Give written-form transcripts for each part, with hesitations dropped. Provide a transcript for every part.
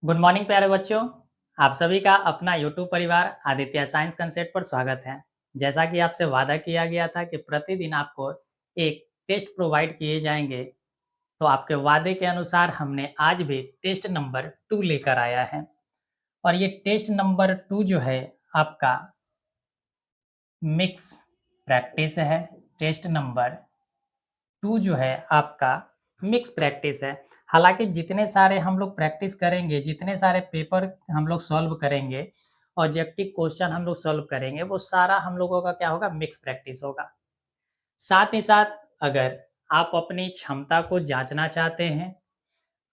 Good morning प्यारे बच्चों। आप सभी का अपना यूट्यूब परिवार आदित्य साइंस कंसेप्ट पर स्वागत है। जैसा कि आपसे वादा किया गया था कि प्रतिदिन आपको एक टेस्ट प्रोवाइड किए जाएंगे, तो आपके वादे के अनुसार हमने आज भी टेस्ट नंबर 2 लेकर आया है। और ये टेस्ट नंबर 2 जो है आपका मिक्स प्रैक्टिस है। टेस्ट नंबर 2 जो है आपका मिक्स प्रैक्टिस है। हालाँकि जितने सारे हम लोग प्रैक्टिस करेंगे, जितने सारे पेपर हम लोग सॉल्व करेंगे, ऑब्जेक्टिव क्वेश्चन हम लोग सॉल्व करेंगे, वो सारा हम लोगों का क्या होगा, मिक्स प्रैक्टिस होगा। साथ ही साथ अगर आप अपनी क्षमता को जाँचना चाहते हैं,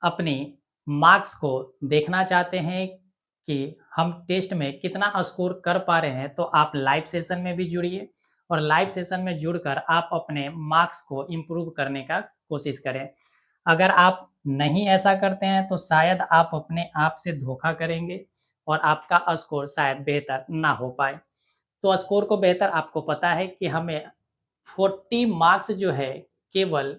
अपनी मार्क्स को देखना चाहते हैं कि हम टेस्ट में कितना स्कोर कर पा रहे हैं, तो आप लाइव सेशन में भी जुड़िए और लाइव सेशन में जुड़कर आप अपने मार्क्स को इम्प्रूव करने का कोशिश करें। अगर आप नहीं ऐसा करते हैं तो शायद आप अपने आप से धोखा करेंगे और आपका स्कोर शायद बेहतर ना हो पाए। तो स्कोर को बेहतर आपको पता है कि हमें 40 मार्क्स जो है केवल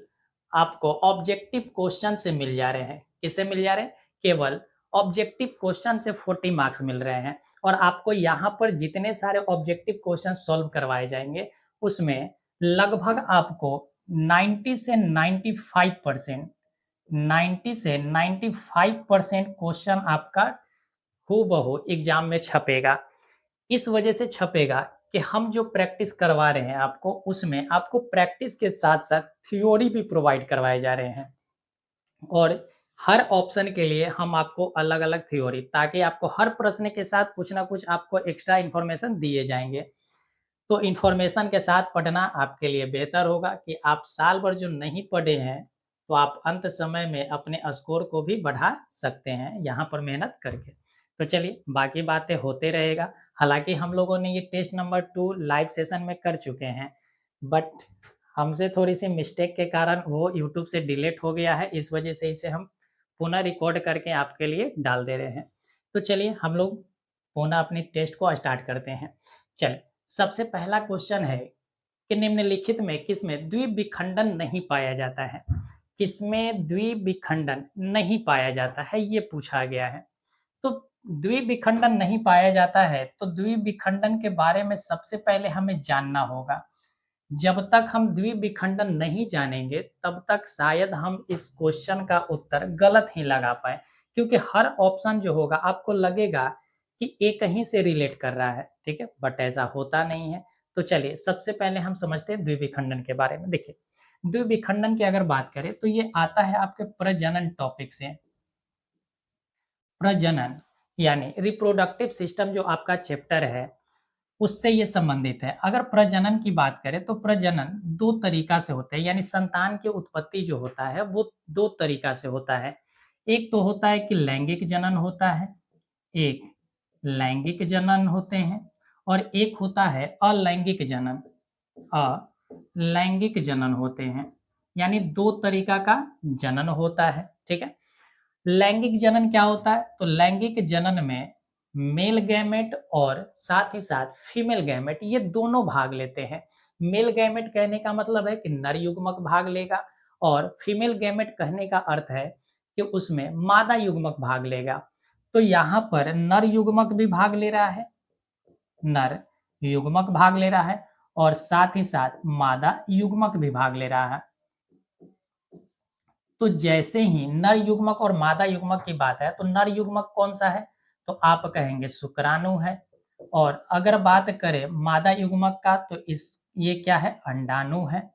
आपको ऑब्जेक्टिव क्वेश्चन से मिल जा रहे हैं। किससे मिल जा रहे हैं? केवल ऑब्जेक्टिव क्वेश्चन से 40 मार्क्स मिल रहे हैं और आपको यहाँ पर जितने सारे ऑब्जेक्टिव क्वेश्चन सॉल्व करवाए जाएँगे, उसमें लगभग आपको 90 से 95% 90 से 95% क्वेश्चन आपका हूबहू एग्ज़ाम में छपेगा। इस वजह से छपेगा कि हम जो प्रैक्टिस करवा रहे हैं आपको, उसमें आपको प्रैक्टिस के साथ-साथ थ्योरी भी प्रोवाइड करवाए जा रहे हैं। और हर ऑप्शन के लिए हम आपको अलग-अलग थ्योरी, ताकि आपको हर प्रश्न के साथ कुछ ना कुछ आपको एक्स्ट्रा इन्फॉर्मेशन दिए जाएँगे। तो इन्फॉर्मेशन के साथ पढ़ना आपके लिए बेहतर होगा कि आप साल भर जो नहीं पढ़े हैं, तो आप अंत समय में अपने स्कोर को भी बढ़ा सकते हैं यहाँ पर मेहनत करके। तो चलिए बाकी बातें होते रहेगा। हालाँकि हम लोगों ने ये टेस्ट नंबर 2 लाइव सेशन में कर चुके हैं, बट हमसे थोड़ी-सी मिस्टेक के कारण वो यूट्यूब से डिलीट हो गया है, इस वजह से इसे हम पुनः रिकॉर्ड करके आपके लिए डाल दे रहे हैं। तो चलिए हम लोग पुनः अपनी टेस्ट को स्टार्ट करते हैं। चलिए, सबसे पहला क्वेश्चन है कि निम्नलिखित में किसमें द्विविखंडन नहीं पाया जाता है? किसमें द्विविखंडन नहीं पाया जाता है, ये पूछा गया है। तो द्विविखंडन नहीं पाया जाता है, तो द्विविखंडन के बारे में सबसे पहले हमें जानना होगा। जब तक हम द्विविखंडन नहीं जानेंगे, तब तक शायद हम इस क्वेश्चन का उत्तर गलत ही लगा पाएँ, क्योंकि हर ऑप्शन जो होगा आपको लगेगा कि एक ही से रिलेट कर रहा है, ठीक है? बट ऐसा होता नहीं है। तो चलिए सबसे पहले हम समझते हैं द्विविखंडन के बारे में। देखिए, द्विविखंडन की अगर बात करें तो ये आता है आपके प्रजनन टॉपिक से। प्रजनन यानी रिप्रोडक्टिव सिस्टम जो आपका चैप्टर है, उससे ये संबंधित है। अगर प्रजनन की बात करें तो प्रजनन 2 तरीका से होता है, यानी संतान की उत्पत्ति जो होता है वो 2 तरीका से होता है। एक तो होता है कि लैंगिक जनन होता है, एक लैंगिक जनन होते हैं और एक होता है अलैंगिक जनन। अलैंगिक जनन होते हैं, यानी 2 तरीका का जनन होता है, ठीक है? लैंगिक जनन क्या होता है? तो लैंगिक जनन में मेल गैमेट और साथ ही साथ फीमेल गैमेट, ये दोनों भाग लेते हैं। मेल गैमेट कहने का मतलब है कि नर युग्मक भाग लेगा और फीमेल गैमेट कहने का अर्थ है कि उसमें मादा युग्मक भाग लेगा। तो यहाँ पर नर युग्मक भी भाग ले रहा है, नर युग्मक भाग ले रहा है और साथ ही साथ मादा युग्मक भी भाग ले रहा है। तो जैसे ही नर युग्मक और मादा युग्मक की बात है, तो नर युग्मक कौन-सा है? तो आप कहेंगे शुक्राणु है और अगर बात करें मादा युग्मक का, तो ये क्या है? अंडाणु है।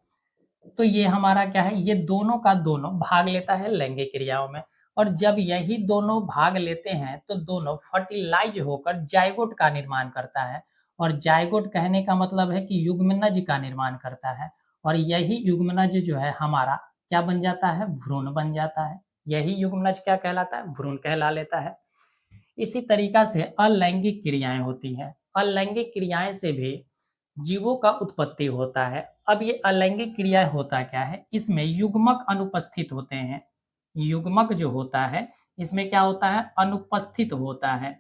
तो ये हमारा क्या है? ये दोनों का दोनों भाग लेता है लैंगिक क्रियाओं में और जब यही दोनों भाग लेते हैं, तो दोनों फर्टिलाइज़ होकर जाइगोट का निर्माण करता है और जाइगोट कहने का मतलब है कि युग्मनज का निर्माण करता है और यही युग्मनज जो है हमारा क्या बन जाता है? भ्रूण बन जाता है। यही युग्मनज क्या कहलाता है? भ्रूण कहला लेता है। इसी तरीक़ा से अलैंगिक क्रियाएँ होती हैं। अलैंगिक क्रियाएँ से भी जीवों का उत्पत्ति होता है। अब ये अलैंगिक क्रियाएँ होता क्या है? इसमें युग्मक अनुपस्थित होते हैं। युग्मक जो होता है, इसमें क्या होता है? अनुपस्थित होता है।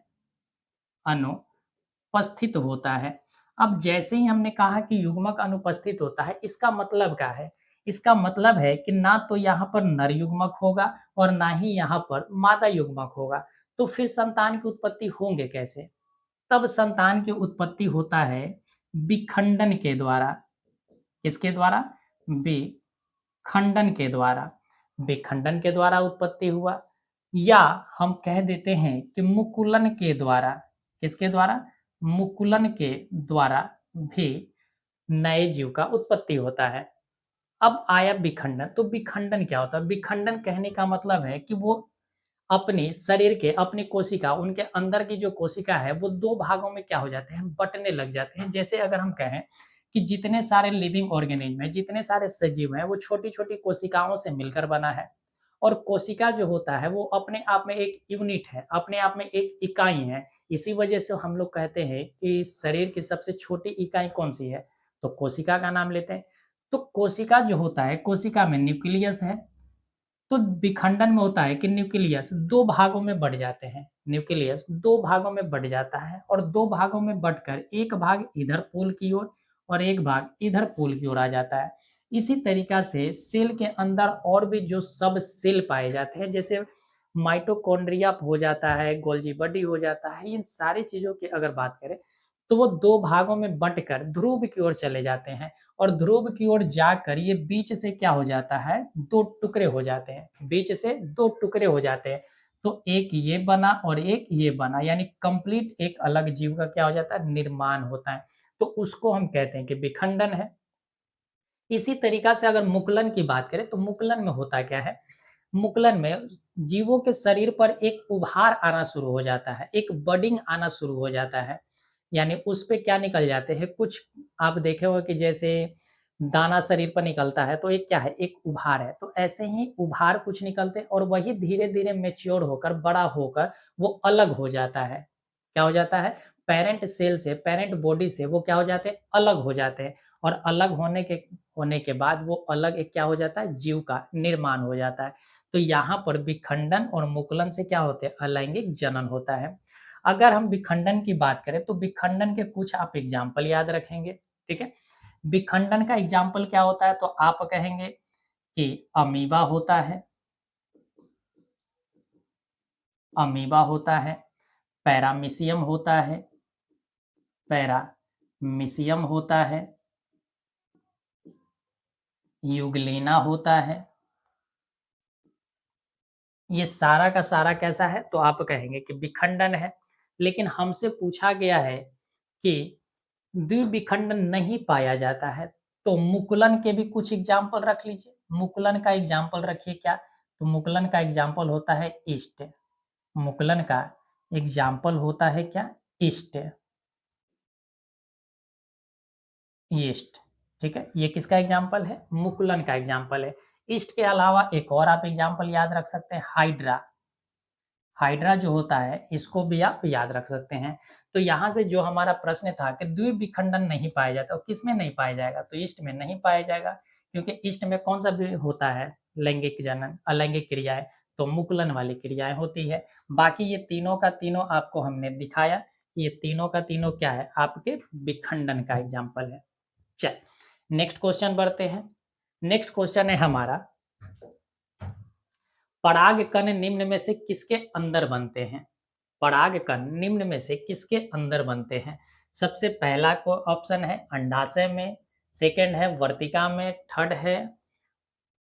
अनुपस्थित होता है। अब जैसे ही हमने कहा कि युग्मक अनुपस्थित होता है, इसका मतलब क्या है? इसका मतलब है कि ना तो यहाँ पर नर युग्मक होगा और ना ही यहाँ पर मादा युग्मक होगा। तो फिर संतान की उत्पत्ति होंगे कैसे? तब संतान की उत्पत्ति होता है विखंडन के द्वारा। किसके द्वारा? विखंडन के द्वारा। विखंडन के द्वारा उत्पत्ति हुआ, या हम कह देते हैं कि मुकुलन के द्वारा। किसके द्वारा? मुकुलन के द्वारा भी नए जीव का उत्पत्ति होता है। अब आया विखंडन, तो विखंडन क्या होता है? विखंडन कहने का मतलब है कि वो अपने शरीर के, अपनी कोशिका, उनके अंदर की जो कोशिका है वो 2 भागों में क्या हो जाते हैं? बँटने लग जाते हैं। जैसे अगर हम कहें कि जितने सारे लिविंग ऑर्गेनिज़्म हैं, जितने सारे सजीव हैं, वो छोटी-छोटी कोशिकाओं से मिलकर बना है। और कोशिका जो होता है वो अपने आप में एक यूनिट है, अपने आप में एक इकाई है। इसी वजह से हम लोग कहते हैं कि शरीर की सबसे छोटी इकाई कौन-सी है? तो कोशिका का नाम लेते हैं। तो कोशिका जो होता है, कोशिका में न्यूक्लियस है। तो विखंडन में होता है कि न्यूक्लियस 2 भागों में बँट जाते हैं। न्यूक्लियस 2 भागों में बँट जाता है और 2 भागों में बँटकर एक भाग इधर पोल की ओर और एक भाग इधर पोल की ओर आ जाता है। इसी तरीक़ा से सेल के अंदर और भी जो सब सेल पाए जाते हैं, जैसे माइटोकॉन्ड्रिया हो जाता है, गोल्गी बॉडी हो जाता है, इन सारी चीज़ों की अगर बात करें, तो वो 2 भागों में बँटकर ध्रुव की ओर चले जाते हैं। और ध्रुव की ओर जाकर ये बीच से क्या हो जाता है? 2 टुकड़े हो जाते हैं, बीच से 2 टुकड़े हो जाते हैं। तो एक ये बना और एक ये बना, यानी कंप्लीट एक अलग जीव का क्या हो जाता है? निर्माण होता है। तो उसको हम कहते हैं कि विखंडन है। इसी तरीक़ा से अगर मुकुलन की बात करें, तो मुकुलन में होता क्या है? मुकुलन में जीवों के शरीर पर एक उभार आना शुरू हो जाता है, एक बडिंग आना शुरू हो जाता है। यानी उस पे क्या निकल जाते हैं, कुछ आप देखे होंगे कि जैसे दाना शरीर पर निकलता है, तो एक क्या है? एक उभार है। तो ऐसे ही उभार कुछ निकलते हैं और वही धीरे-धीरे मैच्योर होकर, बड़ा होकर वो अलग हो जाता है। क्या हो जाता है? पैरेंट सेल से, पैरेंट बॉडी से वो क्या हो जाते हैं? अलग हो जाते हैं और अलग होने के बाद वो अलग एक क्या हो जाता है? जीव का निर्माण हो जाता है। तो यहाँ पर विखंडन और मुकुलन से क्या होते हैं? अलैंगिक जनन होता है। अगर हम विखंडन की बात करें, तो विखंडन के कुछ आप एग्ज़ाम्पल याद रखेंगे, ठीक है? विखंडन का एग्ज़ाम्पल क्या होता है? तो आप कहेंगे कि अमीबा होता है, अमीबा होता है, पैरामीशियम होता है, पैरामीशियम होता है, यूग्लिना होता है। ये सारा का सारा कैसा है? तो आप कहेंगे कि विखंडन है। लेकिन हमसे पूछा गया है कि द्विविखंडन नहीं पाया जाता है, तो मुकुलन के भी कुछ एग्ज़ाम्पल रख लीजिए। मुकुलन का एग्ज़ाम्पल रखिए क्या? तो मुकुलन का एग्ज़ाम्पल होता है ईस्ट। मुकुलन का एग्ज़ाम्पल होता है क्या? ईस्ट, ईस्ट, ठीक है? ये किसका एग्ज़ाम्पल है? मुकुलन का एग्ज़ाम्पल है। ईस्ट के अलावा एक और आप एग्ज़ाम्पल याद रख सकते हैं, हाइड्रा। हाइड्रा जो होता है, इसको भी आप याद रख सकते हैं। तो यहाँ से जो हमारा प्रश्न था कि द्विविखंडन नहीं पाया जाता, और किसमें नहीं पाया जाएगा? तो ईस्ट में नहीं पाया जाएगा, क्योंकि ईस्ट में कौन-सा भी होता है लैंगिक जनन, अलैंगिक क्रियाएँ, तो मुकुलन वाली क्रियाएँ होती है। बाकी ये तीनों का तीनों आपको हमने दिखाया, ये तीनों का तीनों क्या है? आपके विखंडन का एग्ज़ाम्पल है। नेक्स्ट क्वेश्चन बढ़ते हैं। नेक्स्ट क्वेश्चन है हमारा, परागकण निम्न में से किसके अंदर बनते हैं? परागकण निम्न में से किसके अंदर बनते हैं? सबसे पहला को ऑप्शन है अंडाशय में, सेकंड है वर्तिका में, थर्ड है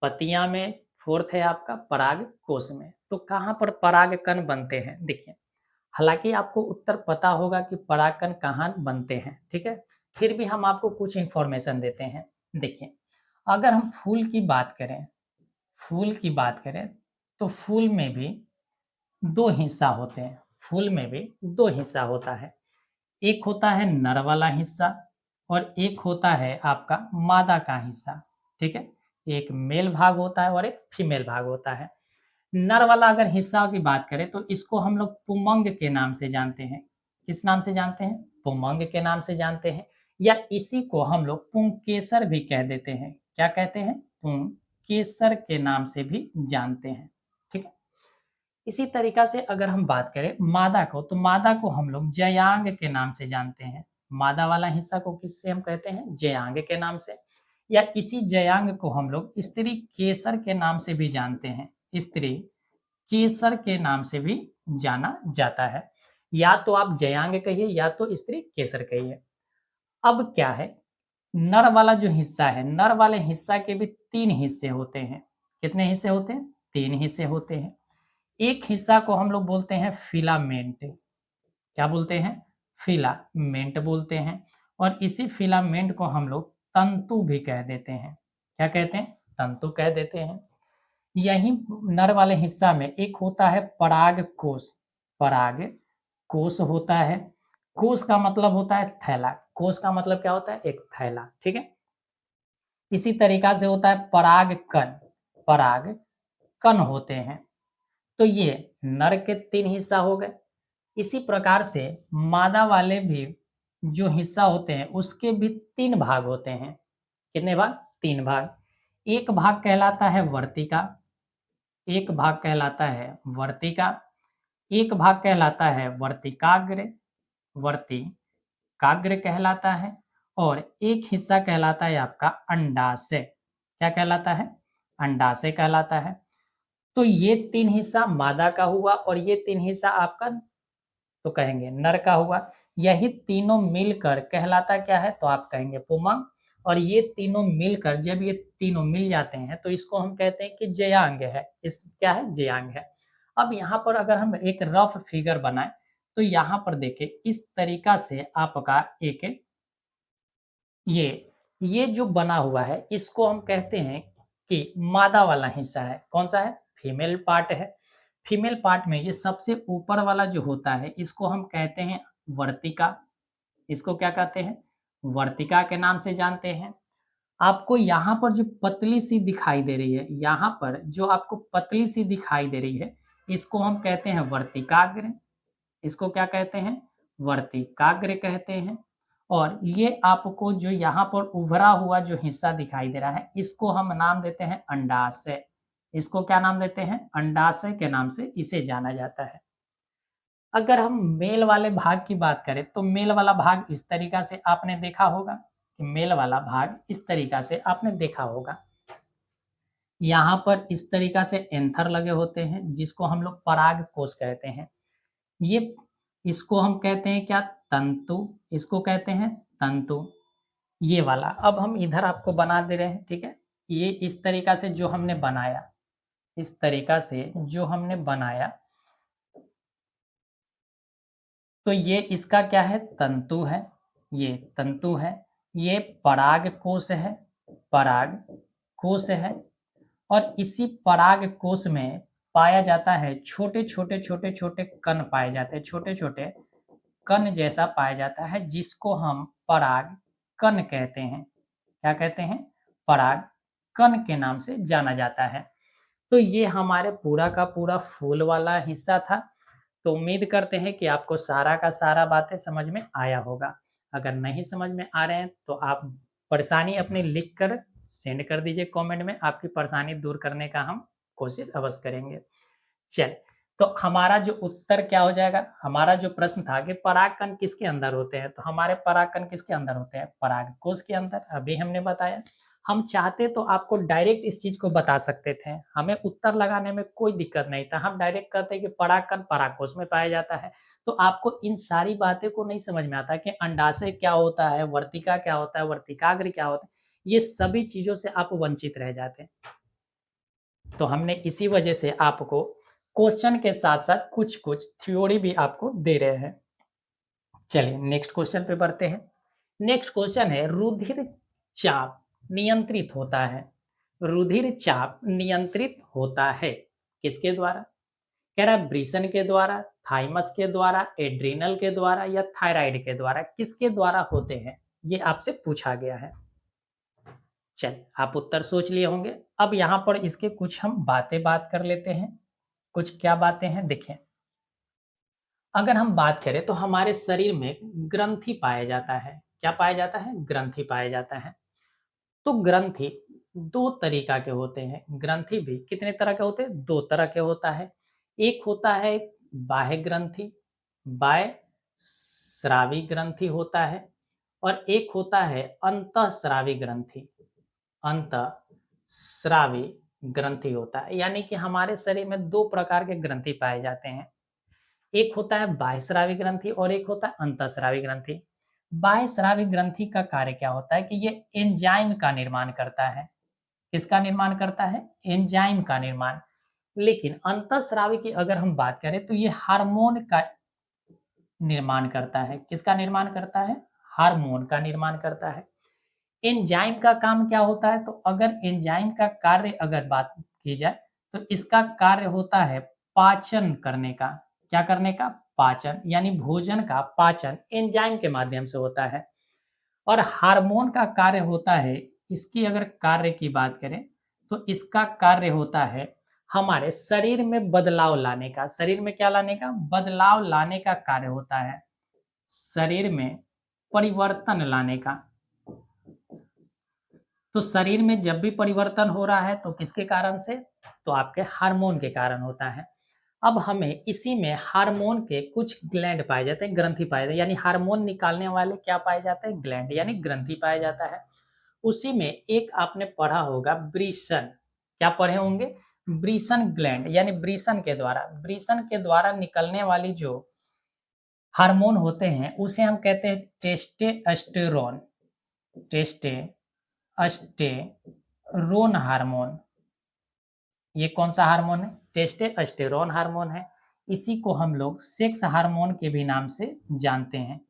पतिया में, फोर्थ है आपका परागकोश में। तो कहाँ पर परागकण बनते हैं? देखिए, हालाँकि आपको उत्तर पता होगा कि परागकण कहाँ बनते हैं, ठीक है? फिर भी हम आपको कुछ इन्फॉर्मेशन देते हैं। देखिए, अगर हम फूल की बात करें, तो फूल में भी 2 हिस्सा होते हैं, फूल में भी 2 हिस्सा होता है। एक होता है नर वाला हिस्सा और एक होता है आपका मादा का हिस्सा, ठीक है? एक मेल भाग होता है और एक फीमेल भाग होता है। नर वाला अगर हिस्सा की बात करें, तो इसको हम लोग पुमंग के नाम से जानते हैं। किस नाम से जानते हैं? पुमंग के नाम से जानते हैं, या इसी को हम लोग पुंकेसर भी कह देते हैं। क्या कहते हैं? पुंकेसर के नाम से भी जानते हैं, ठीक है? इसी तरीक़ा से अगर हम बात करें मादा को, तो मादा को हम लोग जयांग के नाम से जानते हैं। मादा वाला हिस्सा को किससे हम कहते हैं? जयांग के नाम से, या इसी जयांग को हम लोग स्त्री केसर के नाम से भी जानते हैं। स्त्री केसर के नाम से भी जाना जाता है। या तो आप जयांग कहिए या तो स्त्री केसर कहिए। अब क्या है, नर वाला जो हिस्सा है, नर वाले हिस्सा के भी 3 हिस्से होते हैं। कितने हिस्से होते हैं? 3 हिस्से होते हैं। एक हिस्सा को हम लोग बोलते हैं फिलामेंट। क्या बोलते हैं? फिलामेंट बोलते हैं। और इसी फिलामेंट को हम लोग तंतु भी कह देते हैं। क्या कहते हैं? तंतु कह देते हैं। यही नर वाले हिस्सा में एक होता है पराग कोश। पराग कोश होता है। कोश का मतलब होता है थैला। कोश का मतलब क्या होता है? एक थैला। ठीक है। इसी तरीका से होता है पराग कण। पराग कण होते हैं। तो ये नर के 3 हिस्सा हो गए। इसी प्रकार से मादा वाले भी जो हिस्सा होते हैं उसके भी 3 भाग होते हैं। कितने भाग? 3 भाग। एक भाग कहलाता है वर्तिका, एक भाग कहलाता है वर्तिका, एक भाग कहलाता है वर्तिकाग्र, वर्तिकाग्र कहलाता है। और एक हिस्सा कहलाता है आपका अंडाशय। क्या कहलाता है? अंडाशय कहलाता है। तो ये 3 हिस्सा मादा का हुआ और ये 3 हिस्सा आपका तो कहेंगे नर का हुआ। यही तीनों मिलकर कहलाता क्या है? तो आप कहेंगे पुमंग। और ये तीनों मिलकर जब ये तीनों मिल जाते हैं तो इसको हम कहते हैं कि जयांग है। इस क्या है? जयांग है। अब यहाँ पर अगर हम एक रफ फिगर बनाएं तो यहाँ पर देखिए इस तरीका से आपका एक ये ये जो बना हुआ है इसको हम कहते हैं कि मादा वाला हिस्सा है। कौन सा है? फीमेल पार्ट है। फीमेल पार्ट में ये सबसे ऊपर वाला जो होता है इसको हम कहते हैं वर्तिका। इसको क्या कहते हैं? वर्तिका के नाम से जानते हैं। आपको यहाँ पर जो पतली सी दिखाई दे रही है, यहाँ पर जो आपको पतली सी दिखाई दे रही है इसको हम कहते हैं वर्तिकाग्र। इसको क्या कहते हैं? वर्तिकाग्र कहते हैं। और ये आपको जो यहाँ पर उभरा हुआ जो हिस्सा दिखाई दे रहा है इसको हम नाम देते हैं अंडाशय। इसको क्या नाम देते हैं? अंडाशय के नाम से इसे जाना जाता है। अगर हम मेल वाले भाग की बात करें तो मेल वाला भाग इस तरीका से आपने देखा होगा कि मेल वाला भाग इस तरीका से आपने देखा होगा। यहाँ पर इस तरीका से एंथर लगे होते हैं जिसको हम लोग पराग कोश कहते हैं। ये इसको हम कहते हैं क्या? तंतु। इसको कहते हैं तंतु। ये वाला अब हम इधर आपको बना दे रहे हैं। ठीक है। ये इस तरीका से जो हमने बनाया, इस तरीका से जो हमने बनाया तो ये इसका क्या है? तंतु है। ये तंतु है। ये पराग कोश है। पराग कोश है। और इसी पराग कोश में पाया जाता है छोटे छोटे छोटे छोटे कण पाए जाते हैं। छोटे छोटे कण जैसा पाया जाता है जिसको हम पराग कण कहते हैं। क्या कहते हैं? पराग कण के नाम से जाना जाता है। तो ये हमारे पूरा का पूरा फूल वाला हिस्सा था। तो उम्मीद करते हैं कि आपको सारा का सारा बातें समझ में आया होगा। अगर नहीं समझ में आ रहे हैं तो आप परेशानी अपनी लिख कर सेंड कर दीजिए कमेंट में। आपकी परेशानी दूर करने का हम कोशिश अवश्य करेंगे। चलिए, तो हमारा जो उत्तर क्या हो जाएगा? हमारा जो प्रश्न था कि परागकण किसके अंदर होते हैं, तो हमारे परागकण किसके अंदर होते हैं? परागकोश के अंदर। अभी हमने बताया। हम चाहते तो आपको डायरेक्ट इस चीज को बता सकते थे, हमें उत्तर लगाने में कोई दिक्कत नहीं था। हम डायरेक्ट कहते कि परागकण परागकोश में पाया जाता है। तो आपको इन सारी बातें को नहीं समझ में आता कि अंडाशय क्या होता है, वर्तिका क्या होता है, वर्तिकाग्र क्या होता है। ये सभी चीजों से आप वंचित रह जाते हैं। तो हमने इसी वजह से आपको क्वेश्चन के साथ साथ कुछ कुछ थ्योरी भी आपको दे रहे हैं। चलिए नेक्स्ट क्वेश्चन पे बढ़ते हैं। नेक्स्ट क्वेश्चन है रुधिर चाप नियंत्रित होता है। रुधिर चाप नियंत्रित होता है किसके द्वारा? कह रहा है ब्रिसन के द्वारा, थाइमस के द्वारा, एड्रिनल के द्वारा या थायराइड के द्वारा। किसके द्वारा होते हैं ये आपसे पूछा गया है। चलिए आप उत्तर सोच लिए होंगे। अब यहाँ पर इसके कुछ हम बात कर लेते हैं। कुछ क्या बातें हैं देखें। अगर हम बात करें तो हमारे शरीर में ग्रंथि पाया जाता है। क्या पाया जाता है? ग्रंथि पाया जाता है। तो ग्रंथि 2 तरीका के होते हैं। ग्रंथि भी कितने तरह के होते हैं? 2 तरह के होता है। एक होता है बाह्य ग्रंथि, बाह्यस्रावी ग्रंथि होता है। और एक होता है अंतःस्रावी ग्रंथि, अंतःस्रावी ग्रंथि होता है, यानी कि हमारे शरीर में 2 प्रकार के ग्रंथि पाए जाते हैं। एक होता है बाह्यस्रावी ग्रंथि और एक होता है अंतःस्रावी ग्रंथि। बाह्यस्रावी ग्रंथि का कार्य क्या होता है कि ये एंजाइम का निर्माण करता है। किसका निर्माण करता है? एंजाइम का निर्माण। लेकिन अंतःस्रावी की अगर हम बात करें तो ये हार्मोन का निर्माण करता है। किसका निर्माण करता है? हार्मोन का निर्माण करता है। एंजाइम का काम क्या होता है? तो अगर एंजाइम का कार्य अगर बात की जाए तो इसका कार्य होता है पाचन करने का। क्या करने का? पाचन, यानी भोजन का पाचन एंजाइम के माध्यम से होता है। और हार्मोन का कार्य होता है, इसकी अगर कार्य की बात करें तो इसका कार्य होता है हमारे शरीर में बदलाव लाने का। शरीर में क्या लाने का? बदलाव लाने का कार्य होता है। शरीर में परिवर्तन लाने का। तो शरीर में जब भी परिवर्तन हो रहा है तो किसके कारण से? तो आपके हार्मोन के कारण होता है। अब हमें इसी में हार्मोन के कुछ ग्लैंड पाए जाते हैं, ग्रंथि पाए जाते हैं, यानी हार्मोन निकालने वाले क्या पाए जाते हैं? ग्लैंड, यानी ग्रंथि पाया जाता है। उसी में एक आपने पढ़ा होगा ब्रीशन। क्या पढ़े होंगे? ब्रीशन ग्लैंड, यानी ब्रीशन के द्वारा निकलने वाली जो हार्मोन होते हैं उसे हम कहते हैं टेस्टोस्टेरोन। Testosterone hormone. ये कौन सा हार्मोन है? टेस्टोस्टेरोन हार्मोन है। इसी को हम लोग सेक्स हार्मोन के भी नाम से जानते हैं।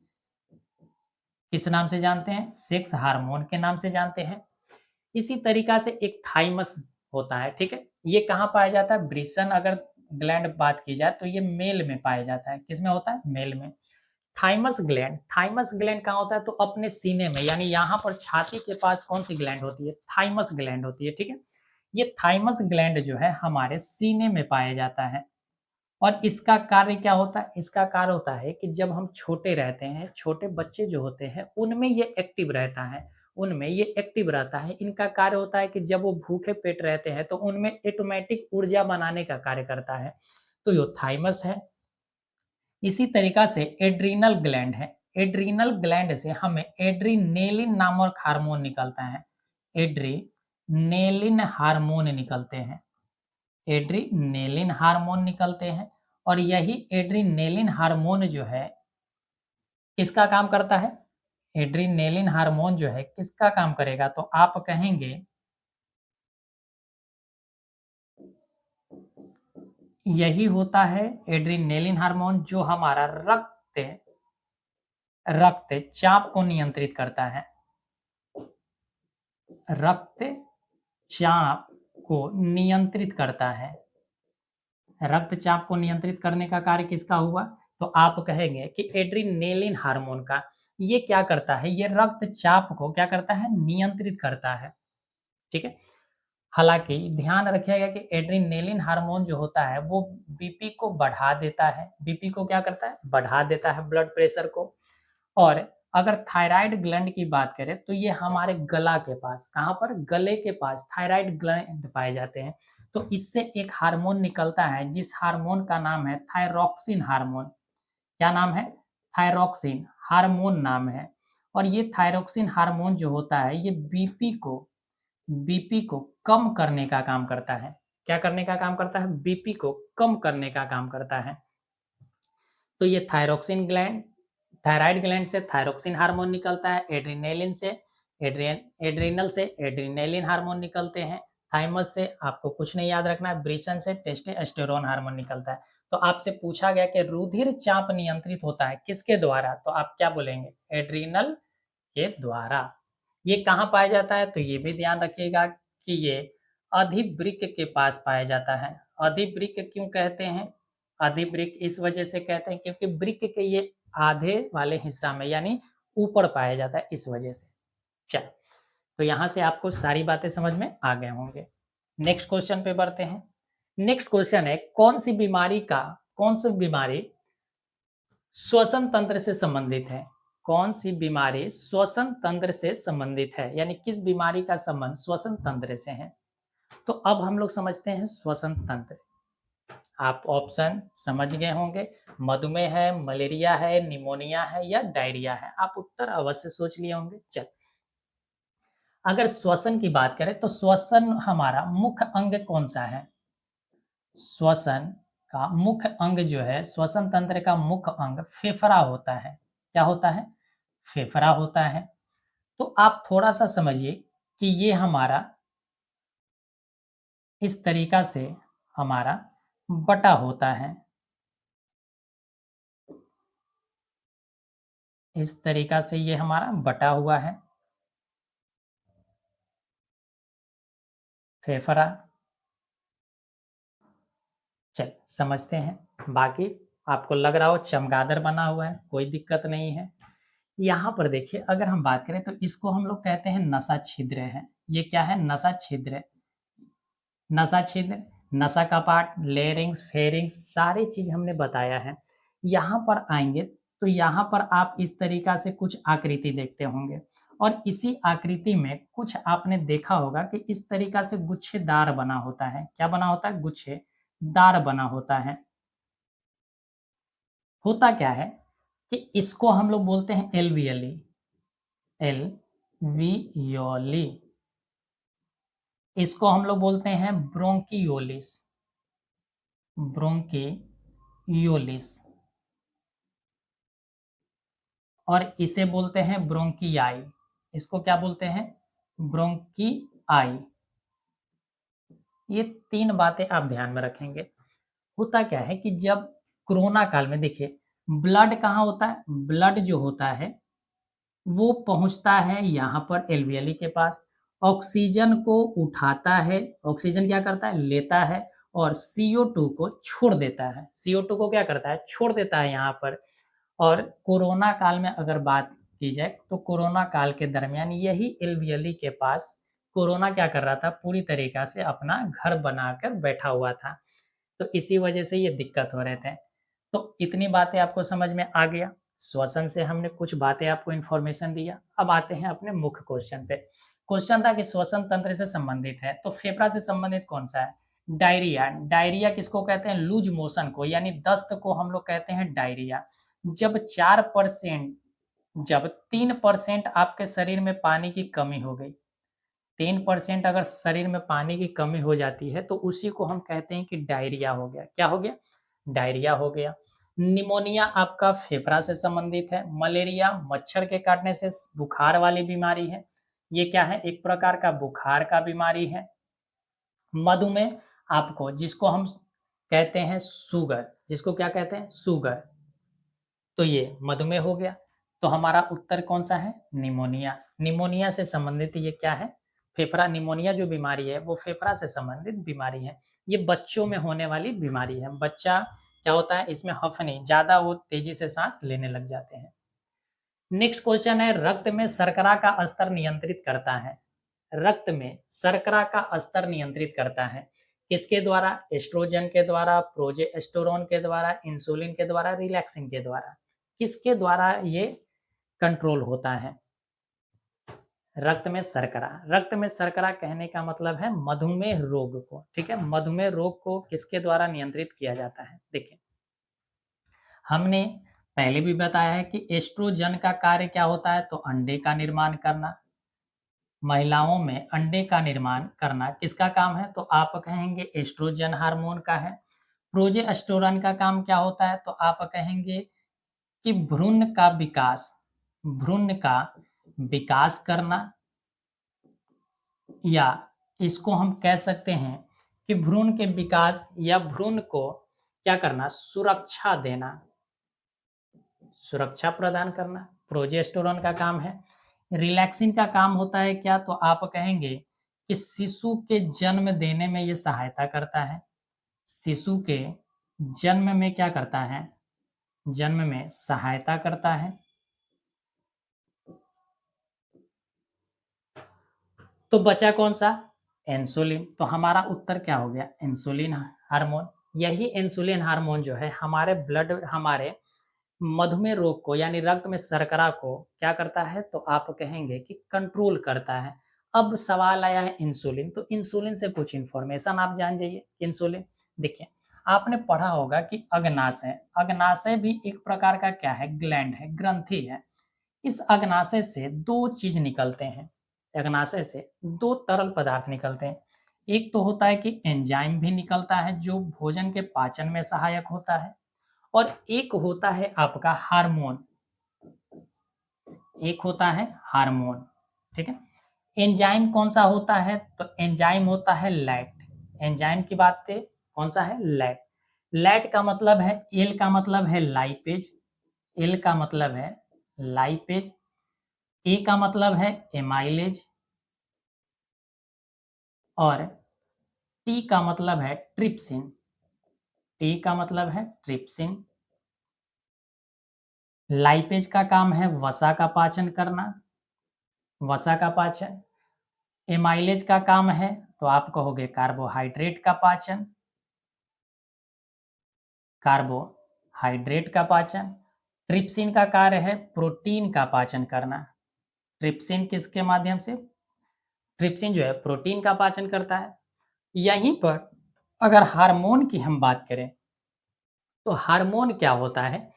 किस नाम से जानते हैं? सेक्स हार्मोन के नाम से जानते हैं। इसी तरीका से एक थाइमस होता है, ठीक है? ये कहाँ पाया जाता है? ब्रिशन अगर ग्लैंड बात की जाए तो ये मेल में पाया जाता है। किसमें होता है? मेल में। थाइमस ग्लैंड कहाँ होता है? तो अपने सीने में, यानी यहाँ पर छाती के पास कौन सी ग्लैंड होती है? थाइमस ग्लैंड होती है, ठीक है? ये थाइमस ग्लैंड जो है हमारे सीने में पाया जाता है। और इसका कार्य क्या होता है? इसका कार्य होता है कि जब हम छोटे रहते हैं, छोटे बच्चे जो होते हैं, उनमें ये एक्टिव रहता है, उनमें ये एक्टिव रहता है। इनका कार्य होता है कि जब वो भूखे पेट रहते हैं, तो उनमें ऑटोमैटिक ऊर्जा बनाने का कार्य करता है, तो ये थाइमस है। इसी तरीका से एड्रीनल ग्लैंड है। एड्रीनल ग्लैंड से हमें एड्रीनेलिन नामक हार्मोन निकलता है। एड्रीनेलिन हार्मोन निकलते हैं। एड्रीनेलिन हार्मोन निकलते हैं। और यही एड्रीनेलिन हार्मोन जो है किसका काम करता है? एड्रीनेलिन हार्मोन जो है किसका काम करेगा? तो आप कहेंगे यही होता है एड्रीनेलिन हार्मोन जो हमारा रक्तचाप को नियंत्रित करता है। रक्तचाप को नियंत्रित करता है। रक्तचाप को नियंत्रित करने का कार्य किसका हुआ? तो आप कहेंगे कि एड्रीनेलिन हार्मोन का। ये क्या करता है? ये रक्तचाप को क्या करता है? नियंत्रित करता है, ठीक है? हालाँकि ध्यान रखिएगा कि एड्रीनेलिन हार्मोन जो होता है वो बीपी को बढ़ा देता है। बीपी को क्या करता है? बढ़ा देता है, ब्लड प्रेशर को। और अगर थायराइड ग्लैंड की बात करें तो ये हमारे गला के पास, कहाँ पर? गले के पास थायराइड ग्लैंड पाए जाते हैं। तो इससे एक हार्मोन निकलता है जिस हार्मोन का नाम है थायरॉक्सिन हार्मोन। क्या नाम है? थायरॉक्सिन हार्मोन नाम है। और ये थायरॉक्सिन हार्मोन जो होता है ये बीपी को कम करने का काम करता है। क्या करने का काम करता है? बीपी को कम करने का काम करता है। तो ये थायराइड ग्लैंड से थायरॉक्सिन हार्मोन निकलता है। एड्रिनल से एड्रीनेलिन हार्मोन निकलते हैं। थाइमस से आपको कुछ नहीं याद रखना है। ब्रिशन से टेस्टोस्टेरोन हार्मोन निकलता है। तो आपसे पूछा गया कि रुधिर चाप नियंत्रित होता है किसके द्वारा? तो आप क्या बोलेंगे? एड्रिनल के द्वारा। ये कहाँ पाया जाता है? तो ये भी ध्यान रखिएगा कि ये अधिवृक्क के पास पाया जाता है। अधिवृक्क क्यों कहते हैं? अधिवृक्क इस वजह से कहते हैं क्योंकि वृक्क के ये आधे वाले हिस्सा में, यानी ऊपर पाया जाता है, इस वजह से। चल, तो यहाँ से आपको सारी बातें समझ में आ गए होंगे। नेक्स्ट क्वेश्चन पे बढ़ते हैं। नेक्स्ट क्वेश्चन है कौन सी बीमारी श्वसन तंत्र से संबंधित है? कौन सी बीमारी श्वसन तंत्र से संबंधित है, यानी किस बीमारी का संबंध श्वसन तंत्र से है? तो अब हम लोग समझते हैं श्वसन तंत्र। आप ऑप्शन समझ गए होंगे, मधुमेह है, मलेरिया है, निमोनिया है या डायरिया है। आप उत्तर अवश्य सोच लिए होंगे। चल, अगर श्वसन की बात करें तो श्वसन हमारा मुख्य अंग कौन सा है? श्वसन का मुख्य अंग जो है, श्वसन तंत्र का मुख्य अंग फेफड़ा होता है। क्या होता है? फेफड़ा होता है। तो आप थोड़ा-सा समझिए कि ये हमारा इस तरीका से हमारा बटा होता है। इस तरीका से ये हमारा बटा हुआ है, फेफड़ा। चल समझते हैं। बाकी आपको लग रहा हो चमगादड़ बना हुआ है, कोई दिक्कत नहीं है। यहाँ पर देखिए, अगर हम बात करें तो इसको हम लोग कहते हैं नसा छिद्र है। ये क्या है? नसा छिद्र। नसा छिद्र, नसा कपाट, लेरिंग्स, फेरिंग्स सारी चीज़ हमने बताया है। यहाँ पर आएँगे तो यहाँ पर आप इस तरीका से कुछ आकृति देखते होंगे और इसी आकृति में कुछ आपने देखा होगा कि इस तरीका से गुच्छेदार बना होता है। क्या बना होता है? गुच्छेदार बना होता है। होता क्या है कि इसको हम लोग बोलते हैं एल्वियली, एल्वियोली। इसको हम लोग बोलते हैं ब्रोंकियोलिस, ब्रोंकियोलिस। और इसे बोलते हैं ब्रोंकियाई। इसको क्या बोलते हैं? ब्रोंकियाई। ये 3 बातें आप ध्यान में रखेंगे। होता क्या है कि जब कोरोना काल में देखिए, ब्लड कहाँ होता है? ब्लड जो होता है वो पहुँचता है यहाँ पर एल्वियली के पास, ऑक्सीजन को उठाता है, ऑक्सीजन क्या करता है? लेता है और CO2 को छोड़ देता है। CO2 को क्या करता है? छोड़ देता है यहाँ पर। और कोरोना काल में अगर बात की जाए तो कोरोना काल के दरमियान यही एल्वियली के पास कोरोना क्या कर रहा था? पूरी तरीक़ा से अपना घर बनाकर बैठा हुआ था। तो इसी वजह से ये दिक्कत हो रहे थे। तो इतनी बातें आपको समझ में आ गया। श्वसन से हमने कुछ बातें आपको इन्फॉर्मेशन दिया। अब आते हैं अपने मुख्य क्वेश्चन पे। क्वेश्चन था कि श्वसन तंत्र से संबंधित है, तो फेफड़ा से संबंधित कौन-सा है? डायरिया। डायरिया किसको कहते हैं? लूज़ मोशन को, यानी दस्त को हम लोग कहते हैं डायरिया। जब 4% जब 3% आपके शरीर में पानी की कमी हो गई, 3% अगर शरीर में पानी की कमी हो जाती है तो उसी को हम कहते हैं कि डायरिया हो गया। क्या हो गया? डायरिया हो गया। निमोनिया आपका फेफड़ा से संबंधित है। मलेरिया मच्छर के काटने से बुखार वाली बीमारी है। ये क्या है? एक प्रकार का बुखार का बीमारी है। मधुमेह आपको जिसको हम कहते हैं शुगर, जिसको क्या कहते हैं? शुगर। तो ये मधुमेह हो गया। तो हमारा उत्तर कौन-सा है? निमोनिया। निमोनिया से संबंधित ये क्या है? फेफड़ा। निमोनिया जो बीमारी है वो फेफड़ा से संबंधित बीमारी है। ये बच्चों में होने वाली बीमारी है। बच्चा क्या होता है? इसमें हफ़नी ज़्यादा, वो तेज़ी से साँस लेने लग जाते हैं। नेक्स्ट क्वेश्चन है, रक्त में शर्करा का स्तर नियंत्रित करता है। रक्त में शर्करा का स्तर नियंत्रित करता है। किसके द्वारा? एस्ट्रोजन के द्वारा, प्रोजेस्टेरोन के द्वारा, इंसुलिन के द्वारा, रिलैक्सिन के द्वारा। किसके द्वारा ये कंट्रोल होता है? रक्त में शर्करा। रक्त में शर्करा कहने का मतलब है मधुमेह रोग को, ठीक है? मधुमेह रोग को किसके द्वारा नियंत्रित किया जाता है? देखिए, हमने पहले भी बताया है कि एस्ट्रोजन का कार्य क्या होता है? तो अंडे का निर्माण करना। महिलाओं में अंडे का निर्माण करना किसका काम है? तो आप कहेंगे एस्ट्रोजन हार्मोन का है। प्रोजेस्टेरोन का काम क्या होता है? तो आप कहेंगे कि भ्रूण का विकास करना, या इसको हम कह सकते हैं कि भ्रूण के विकास या भ्रूण को क्या करना? सुरक्षा देना, सुरक्षा प्रदान करना, प्रोजेस्टेरोन का काम है। रिलैक्सिन का काम होता है क्या? तो आप कहेंगे कि शिशु के जन्म देने में ये सहायता करता है। शिशु के जन्म में क्या करता है? जन्म में सहायता करता है। तो बचा कौन-सा? इंसुलिन। तो हमारा उत्तर क्या हो गया? Insulin hormone. यही इंसुलिन हार्मोन जो है हमारे मधुमेह रोग को, यानी रक्त में शर्करा को क्या करता है? तो आप कहेंगे कि कंट्रोल करता है। अब सवाल आया है इंसुलिन, तो इंसुलिन से कुछ इन्फॉर्मेशन आप जान जाइए। इंसुलिन देखिए, आपने पढ़ा होगा कि अग्नाशय, अग्नाशय भी एक प्रकार का क्या है? ग्लैंड है, ग्रंथि है। इस अग्नाशय से 2 चीज़ निकलते हैं। अग्नाशय से दो तरल पदार्थ निकलते हैं। एक तो होता है कि एंजाइम भी निकलता है जो भोजन के पाचन में सहायक होता है, और एक होता है आपका हार्मोन, एक होता है हार्मोन, ठीक है। एंजाइम कौन सा होता है, तो एंजाइम होता है लैट। एंजाइम की बात करें, कौन सा है, लैट। लैट का मतलब है, एल का मतलब है लाइपेज, एल का मतलब है लाइपेज, ए का मतलब है एमाइलेज, और टी का मतलब है ट्रिप्सिन, टी का मतलब है ट्रिप्सिन। लाइपेज का काम है वसा का पाचन करना, वसा का पाचन। एमाइलेज का काम है, तो आप कहोगे कार्बोहाइड्रेट का पाचन, कार्बोहाइड्रेट का पाचन। ट्रिप्सिन का कार्य है प्रोटीन का पाचन करना। ट्रिप्सिन किसके माध्यम से, ट्रिप्सिन जो है प्रोटीन का पाचन करता है। यहीं पर अगर हार्मोन की हम बात करें, तो हार्मोन क्या होता है,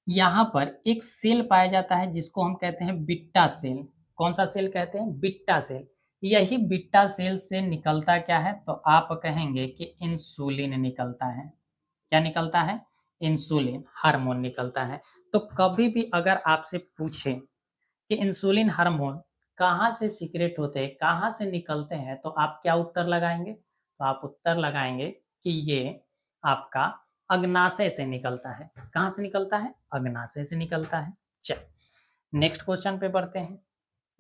यहाँ पर एक सेल पाया जाता है जिसको हम कहते हैं बिट्टा सेल। कौन सा सेल कहते हैं, बिट्टा सेल। यही बिट्टा सेल से निकलता क्या है, तो आप कहेंगे कि इंसुलिन निकलता है। क्या निकलता है, इंसुलिन हार्मोन निकलता है। तो कभी भी अगर आपसे पूछे कि इंसुलिन हार्मोन कहाँ से सीक्रेट होते हैं, कहाँ से निकलते हैं, तो आप क्या उत्तर लगाएंगे, तो आप उत्तर लगाएंगे कि ये आपका अग्नाशय से निकलता है। कहाँ से निकलता है, अग्नाशय से निकलता है। चल नेक्स्ट क्वेश्चन पे बढ़ते हैं।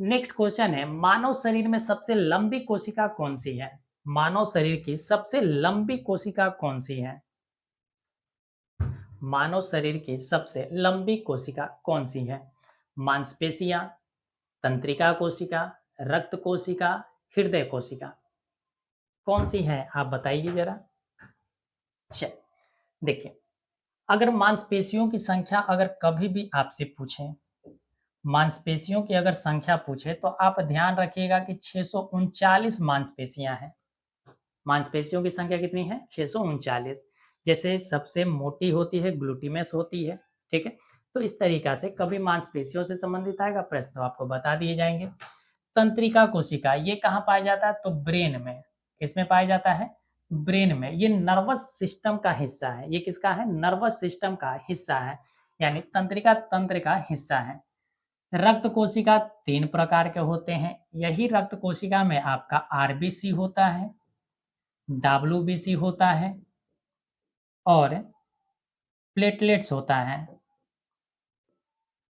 नेक्स्ट क्वेश्चन है, मानव शरीर में सबसे लंबी कोशिका कौन सी है। मानव शरीर की सबसे लंबी कोशिका कौन सी है, मानव शरीर की सबसे लंबी कोशिका कौन सी है। मांसपेशियां, तंत्रिका कोशिका, रक्त कोशिका, हृदय कोशिका, कौन सी है आप बताइए जरा। चल देखिए, अगर मांसपेशियों की संख्या अगर कभी भी आपसे पूछें, मांसपेशियों की अगर संख्या पूछे, तो आप ध्यान रखिएगा कि 639 मांसपेशियां हैं। मांसपेशियों की संख्या कितनी है, 639। जैसे सबसे मोटी होती है ग्लूटिमस होती है, ठीक है। तो इस तरीका से कभी मांसपेशियों से संबंधित आएगा प्रश्न तो आपको बता दिए जाएंगे। तंत्रिका कोशिका ये कहाँ पाया जाता है, तो ब्रेन में। किसमें पाया जाता है, ब्रेन में। ये नर्वस सिस्टम का हिस्सा है। ये किसका है, नर्वस सिस्टम का हिस्सा है, यानी तंत्रिका तंत्र का हिस्सा है। रक्त कोशिका 3 प्रकार के होते हैं। यही रक्त कोशिका में आपका आरबीसी होता है, डब्ल्यूबीसी होता है, और प्लेटलेट्स होता है,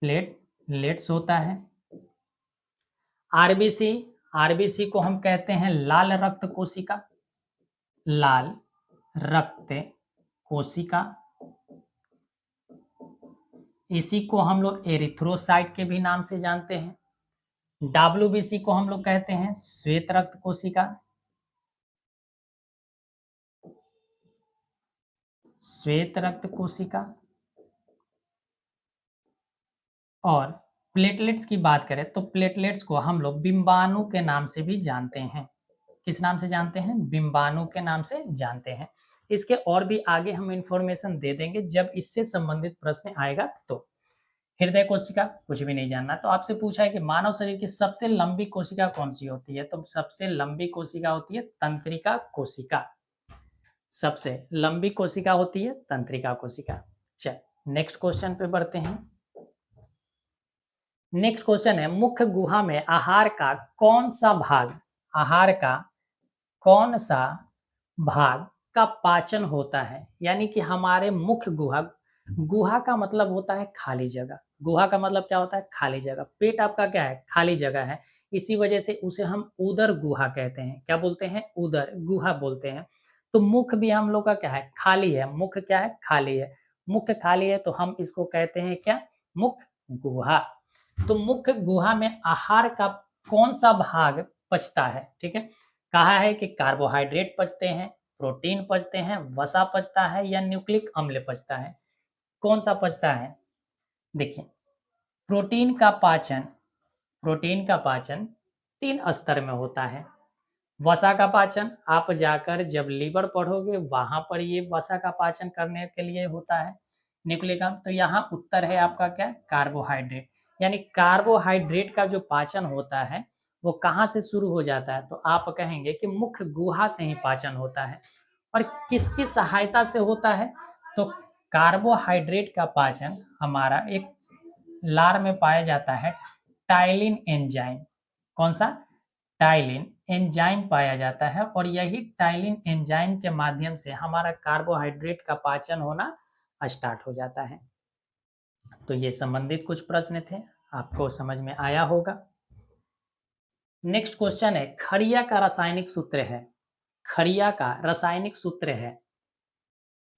प्लेटलेट्स होता है। आरबीसी, आरबीसी को हम कहते हैं लाल रक्त कोशिका, लाल रक्त कोशिका। इसी को हम लोग एरिथ्रोसाइट के भी नाम से जानते हैं। डब्ल्यूबीसी को हम लोग कहते हैं श्वेत रक्त कोशिका, श्वेत रक्त कोशिका। और प्लेटलेट्स की बात करें, तो प्लेटलेट्स को हम लोग बिंबाणु के नाम से भी जानते हैं। किस नाम से जानते हैं, बिंबाणु के नाम से जानते हैं। इसके और भी आगे हम इंफॉर्मेशन दे देंगे जब इससे संबंधित प्रश्न आएगा तो। हृदय कोशिका कुछ भी नहीं जानना, तो आपसे पूछा है कि मानव शरीर की सबसे लंबी कोशिका कौन सी होती है, तो सबसे लंबी कोशिका होती है तंत्रिका कोशिका। सबसे लंबी कोशिका होती है तंत्रिका कोशिका। चल नेक्स्ट क्वेश्चन पे बढ़ते हैं। नेक्स्ट क्वेश्चन है, मुख्य गुहा में आहार का कौन सा भाग, आहार का कौन सा भाग का पाचन होता है। यानी कि हमारे मुख्य गुहा, गुहा का मतलब होता है खाली जगह। गुहा का मतलब क्या होता है, खाली जगह। पेट आपका क्या है, खाली जगह है। इसी वजह से उसे हम उदर गुहा कहते हैं। क्या बोलते हैं, उदर गुहा बोलते हैं। तो मुख भी हम लोग का क्या है, खाली है। मुख क्या है, खाली है। मुख खाली है तो हम इसको कहते हैं क्या, मुख गुहा। तो मुख्य गुहा में आहार का कौन सा भाग पचता है, ठीक है। कहा है कि कार्बोहाइड्रेट पचते हैं, प्रोटीन पचते हैं, वसा पचता है, या न्यूक्लिक अम्ल पचता है। कौन सा पचता है, देखिए प्रोटीन का पाचन, प्रोटीन का पाचन 3 स्तर में होता है। वसा का पाचन आप जाकर जब लीवर पढ़ोगे वहां पर ये वसा का पाचन करने के लिए होता है। न्यूक्लिक अम्ल, तो यहाँ उत्तर है आपका क्या, कार्बोहाइड्रेट। यानी कार्बोहाइड्रेट का जो पाचन होता है वो कहाँ से शुरू हो जाता है? तो आप कहेंगे कि मुख्य गुहा से ही पाचन होता है। और किसकी सहायता से होता है? तो कार्बोहाइड्रेट का पाचन हमारा एक लार में पाया जाता है टाइलिन एंजाइम। कौन सा? टाइलिन एंजाइम पाया जाता है और यही टाइलिन एंजाइम के माध्यम से हमारा कार्बोहाइड्रेट का पाचन होना स्टार्ट हो जाता है। तो ये संबंधित कुछ प्रश्न थे, आपको समझ में आया होगा। नेक्स्ट क्वेश्चन है, खड़िया का रासायनिक सूत्र है। खड़िया का रासायनिक सूत्र है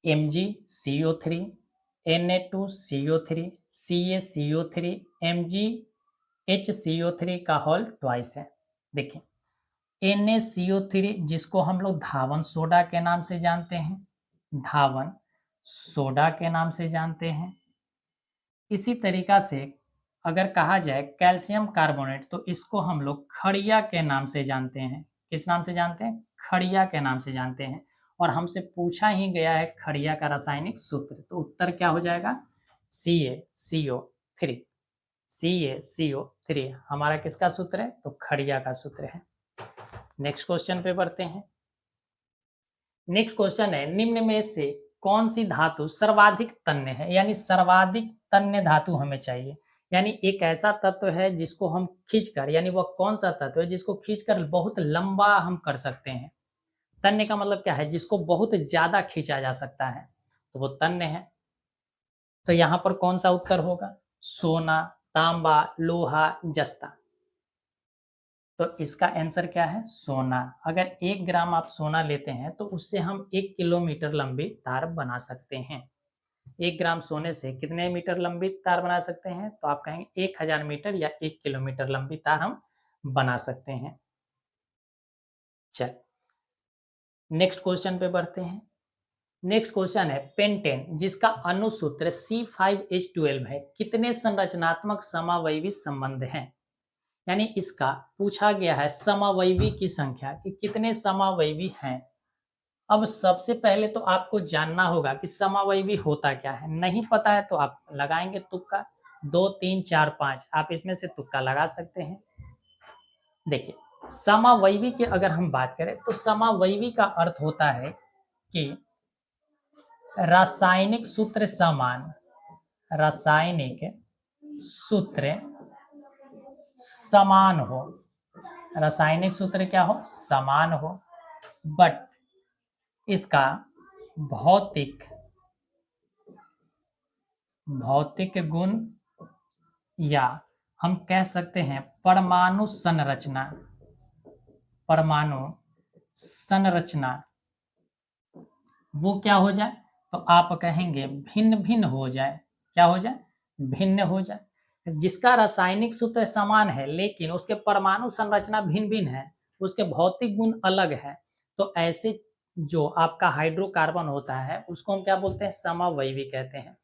MgCO3, Na2CO3, CaCO3, MgHCO3 का होल ट्वाइस है। देखिए NaCO3 जिसको हम लोग धावन सोडा के नाम से जानते हैं, धावन सोडा के नाम से जानते हैं। इसी तरीका से अगर कहा जाए कैल्शियम कार्बोनेट तो इसको हम लोग खड़िया के नाम से जानते हैं। किस नाम से जानते हैं? खड़िया के नाम से जानते हैं। और हमसे पूछा ही गया है खड़िया का रासायनिक सूत्र, तो उत्तर क्या हो जाएगा? CaCO3। CaCO3 हमारा किसका सूत्र है? तो खड़िया का सूत्र है। नेक्स्ट क्वेश्चन पे बढ़ते हैं। नेक्स्ट क्वेश्चन है, निम्न में से कौन सी धातु सर्वाधिक तन्य है? यानी सर्वाधिक तन्य धातु हमें चाहिए, यानी एक ऐसा तत्व है जिसको हम खींचकर, यानी वह कौन सा तत्व है जिसको खींचकर बहुत लंबा हम कर सकते हैं। तन्य का मतलब क्या है? जिसको बहुत ज्यादा खींचा जा सकता है, तो वो तन्य है। तो यहाँ पर कौन सा उत्तर होगा? सोना, तांबा, लोहा, जस्ता। तो इसका आंसर क्या है? सोना। अगर 1 ग्राम आप सोना लेते हैं तो उससे हम 1 किलोमीटर लंबी तार बना सकते हैं। 1 ग्राम सोने से कितने मीटर लंबी तार बना सकते हैं? तो आप कहेंगे 1000 मीटर या 1 किलोमीटर लंबी तार हम बना सकते हैं। चल नेक्स्ट क्वेश्चन पे बढ़ते हैं। नेक्स्ट क्वेश्चन है, पेंटेन जिसका अनुसूत्र C5H12 है, कितने संरचनात्मक समावयवी संबंध हैं? यानी इसका पूछा गया है समावयवी की संख्या कि कितने समावयवी हैं। अब सबसे पहले तो आपको जानना होगा कि समावयवी होता क्या है। नहीं पता है तो आप लगाएंगे तुक्का, 2 3 4 5 आप इसमें से तुक्का लगा सकते हैं। देखिए समावयवी की अगर हम बात करें तो समावयवी का अर्थ होता है कि रासायनिक सूत्र समान, रासायनिक सूत्र समान हो, रासायनिक सूत्र क्या हो? समान हो, बट इसका भौतिक भौतिक गुण या हम कह सकते हैं परमाणु संरचना, परमाणु संरचना वो क्या हो जाए? तो आप कहेंगे भिन्न भिन्न हो जाए। क्या हो जाए? भिन्न हो जाए। जिसका रासायनिक सूत्र समान है लेकिन उसके परमाणु संरचना भिन्न भिन्न है, उसके भौतिक गुण अलग है, तो ऐसे जो आपका हाइड्रोकार्बन होता है उसको हम क्या बोलते हैं? समावयवी कहते हैं।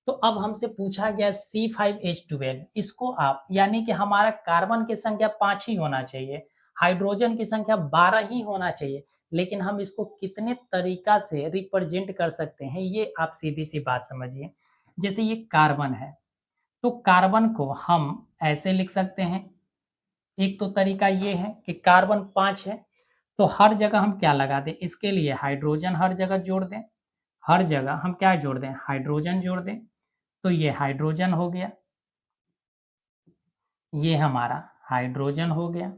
तो अब हमसे पूछा गया C5H12, इसको आप यानी कि हमारा कार्बन की संख्या 5 ही होना चाहिए, हाइड्रोजन की संख्या 12 ही होना चाहिए, लेकिन हम इसको कितने तरीका से रिप्रेजेंट कर सकते हैं ये आप सीधी सी बात समझिए। जैसे ये कार्बन है तो कार्बन को हम ऐसे लिख सकते हैं। एक तो तरीका ये है कि कार्बन 5 है तो हर जगह हम क्या लगा दें? इसके लिए हाइड्रोजन हर जगह जोड़ दें। हर जगह हम क्या जोड़ दें? हाइड्रोजन जोड़ दें। तो ये हाइड्रोजन हो गया, ये हमारा हाइड्रोजन हो गया।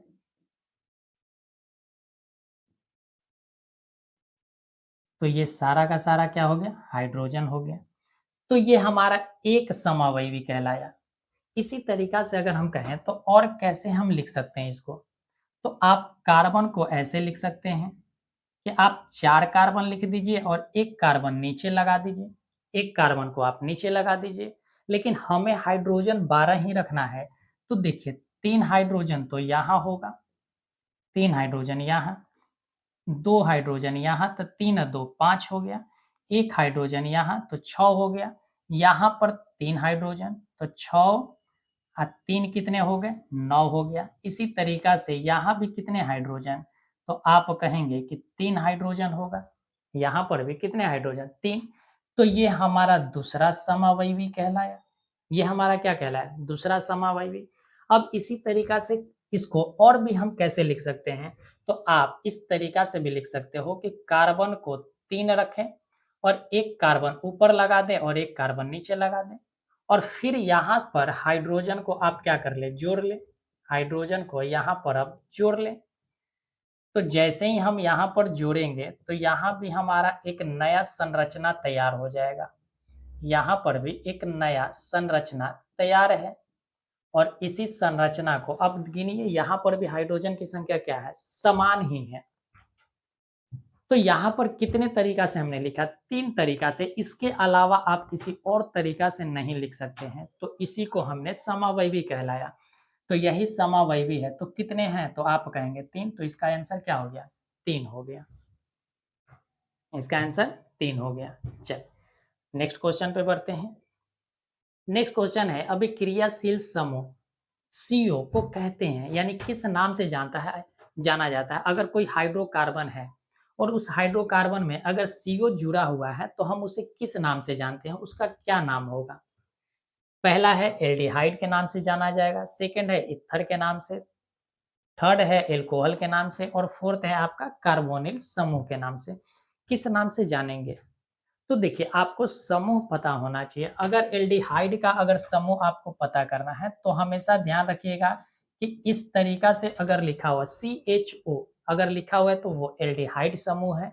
तो ये सारा का सारा क्या हो गया? हाइड्रोजन हो गया। तो ये हमारा एक समावयवी कहलाया। इसी तरीका से अगर हम कहें तो और कैसे हम लिख सकते हैं इसको? तो आप कार्बन को ऐसे लिख सकते हैं कि आप 4 कार्बन लिख दीजिए और 1 कार्बन नीचे लगा दीजिए। 1 कार्बन को आप नीचे लगा दीजिए, लेकिन हमें हाइड्रोजन 12 ही रखना है। तो देखिए 3 हाइड्रोजन तो यहाँ होगा, 3 हाइड्रोजन यहाँ, 2 हाइड्रोजन यहाँ, तो 3 2 5 हो गया। 1 हाइड्रोजन यहाँ तो 6 हो गया। यहाँ पर 3 हाइड्रोजन तो 6 और 3 कितने हो गए? 9 हो गया। इसी तरीका से यहाँ भी कितने हाइड्रोजन? तो आप कहेंगे कि 3 हाइड्रोजन होगा। यहाँ पर भी कितने हाइड्रोजन? 3। तो ये हमारा दूसरा समावयवी कहलाया। ये हमारा क्या कहलाया? दूसरा समावयवी। अब इसी तरीका से इसको और भी हम कैसे लिख सकते हैं, तो आप इस तरीका से भी लिख सकते हो कि कार्बन को 3 रखें और एक कार्बन ऊपर लगा दें और एक कार्बन नीचे लगा दें और फिर यहाँ पर हाइड्रोजन को आप क्या कर ले, जोड़ ले। हाइड्रोजन को यहाँ पर अब जोड़ ले। तो जैसे ही हम यहाँ पर जोड़ेंगे तो यहाँ भी हमारा एक नया संरचना तैयार हो जाएगा। यहाँ पर भी एक नया संरचना तैयार है और इसी संरचना को अब गिनिए, यहाँ पर भी हाइड्रोजन की संख्या क्या है, समान ही है। तो यहाँ पर कितने तरीका से हमने लिखा, 3 तरीका से। इसके अलावा आप किसी और तरीका से नहीं लिख सकते हैं, तो इसी को हमने समावयवी कहलाया। तो यही समावयवी है। तो कितने हैं, तो आप कहेंगे 3, तो इसका आंसर क्या हो गया, 3 हो गया। इसका आंसर 3 हो गया। चल नेक्स्ट क्वेश्चन पे बढ़ते हैं। नेक्स्ट क्वेश्चन है, अभिक्रियाशील समूह CO को कहते हैं, यानी किस नाम से जाना जाता है। अगर कोई हाइड्रोकार्बन है और उस हाइड्रोकार्बन में अगर CO जुड़ा हुआ है तो हम उसे किस नाम से जानते हैं, उसका क्या नाम होगा। पहला है एल्डिहाइड के नाम से जाना जाएगा, सेकंड है ईथर के नाम से, थर्ड है एल्कोहल के नाम से और फोर्थ है आपका कार्बोनिल समूह के नाम से। किस नाम से जानेंगे, तो देखिए आपको समूह पता होना चाहिए। अगर एल्डिहाइड का अगर समूह आपको पता करना है तो हमेशा ध्यान रखिएगा कि इस तरीका से अगर लिखा हुआ CHO अगर लिखा हुआ है तो वो एल्डिहाइड समूह है।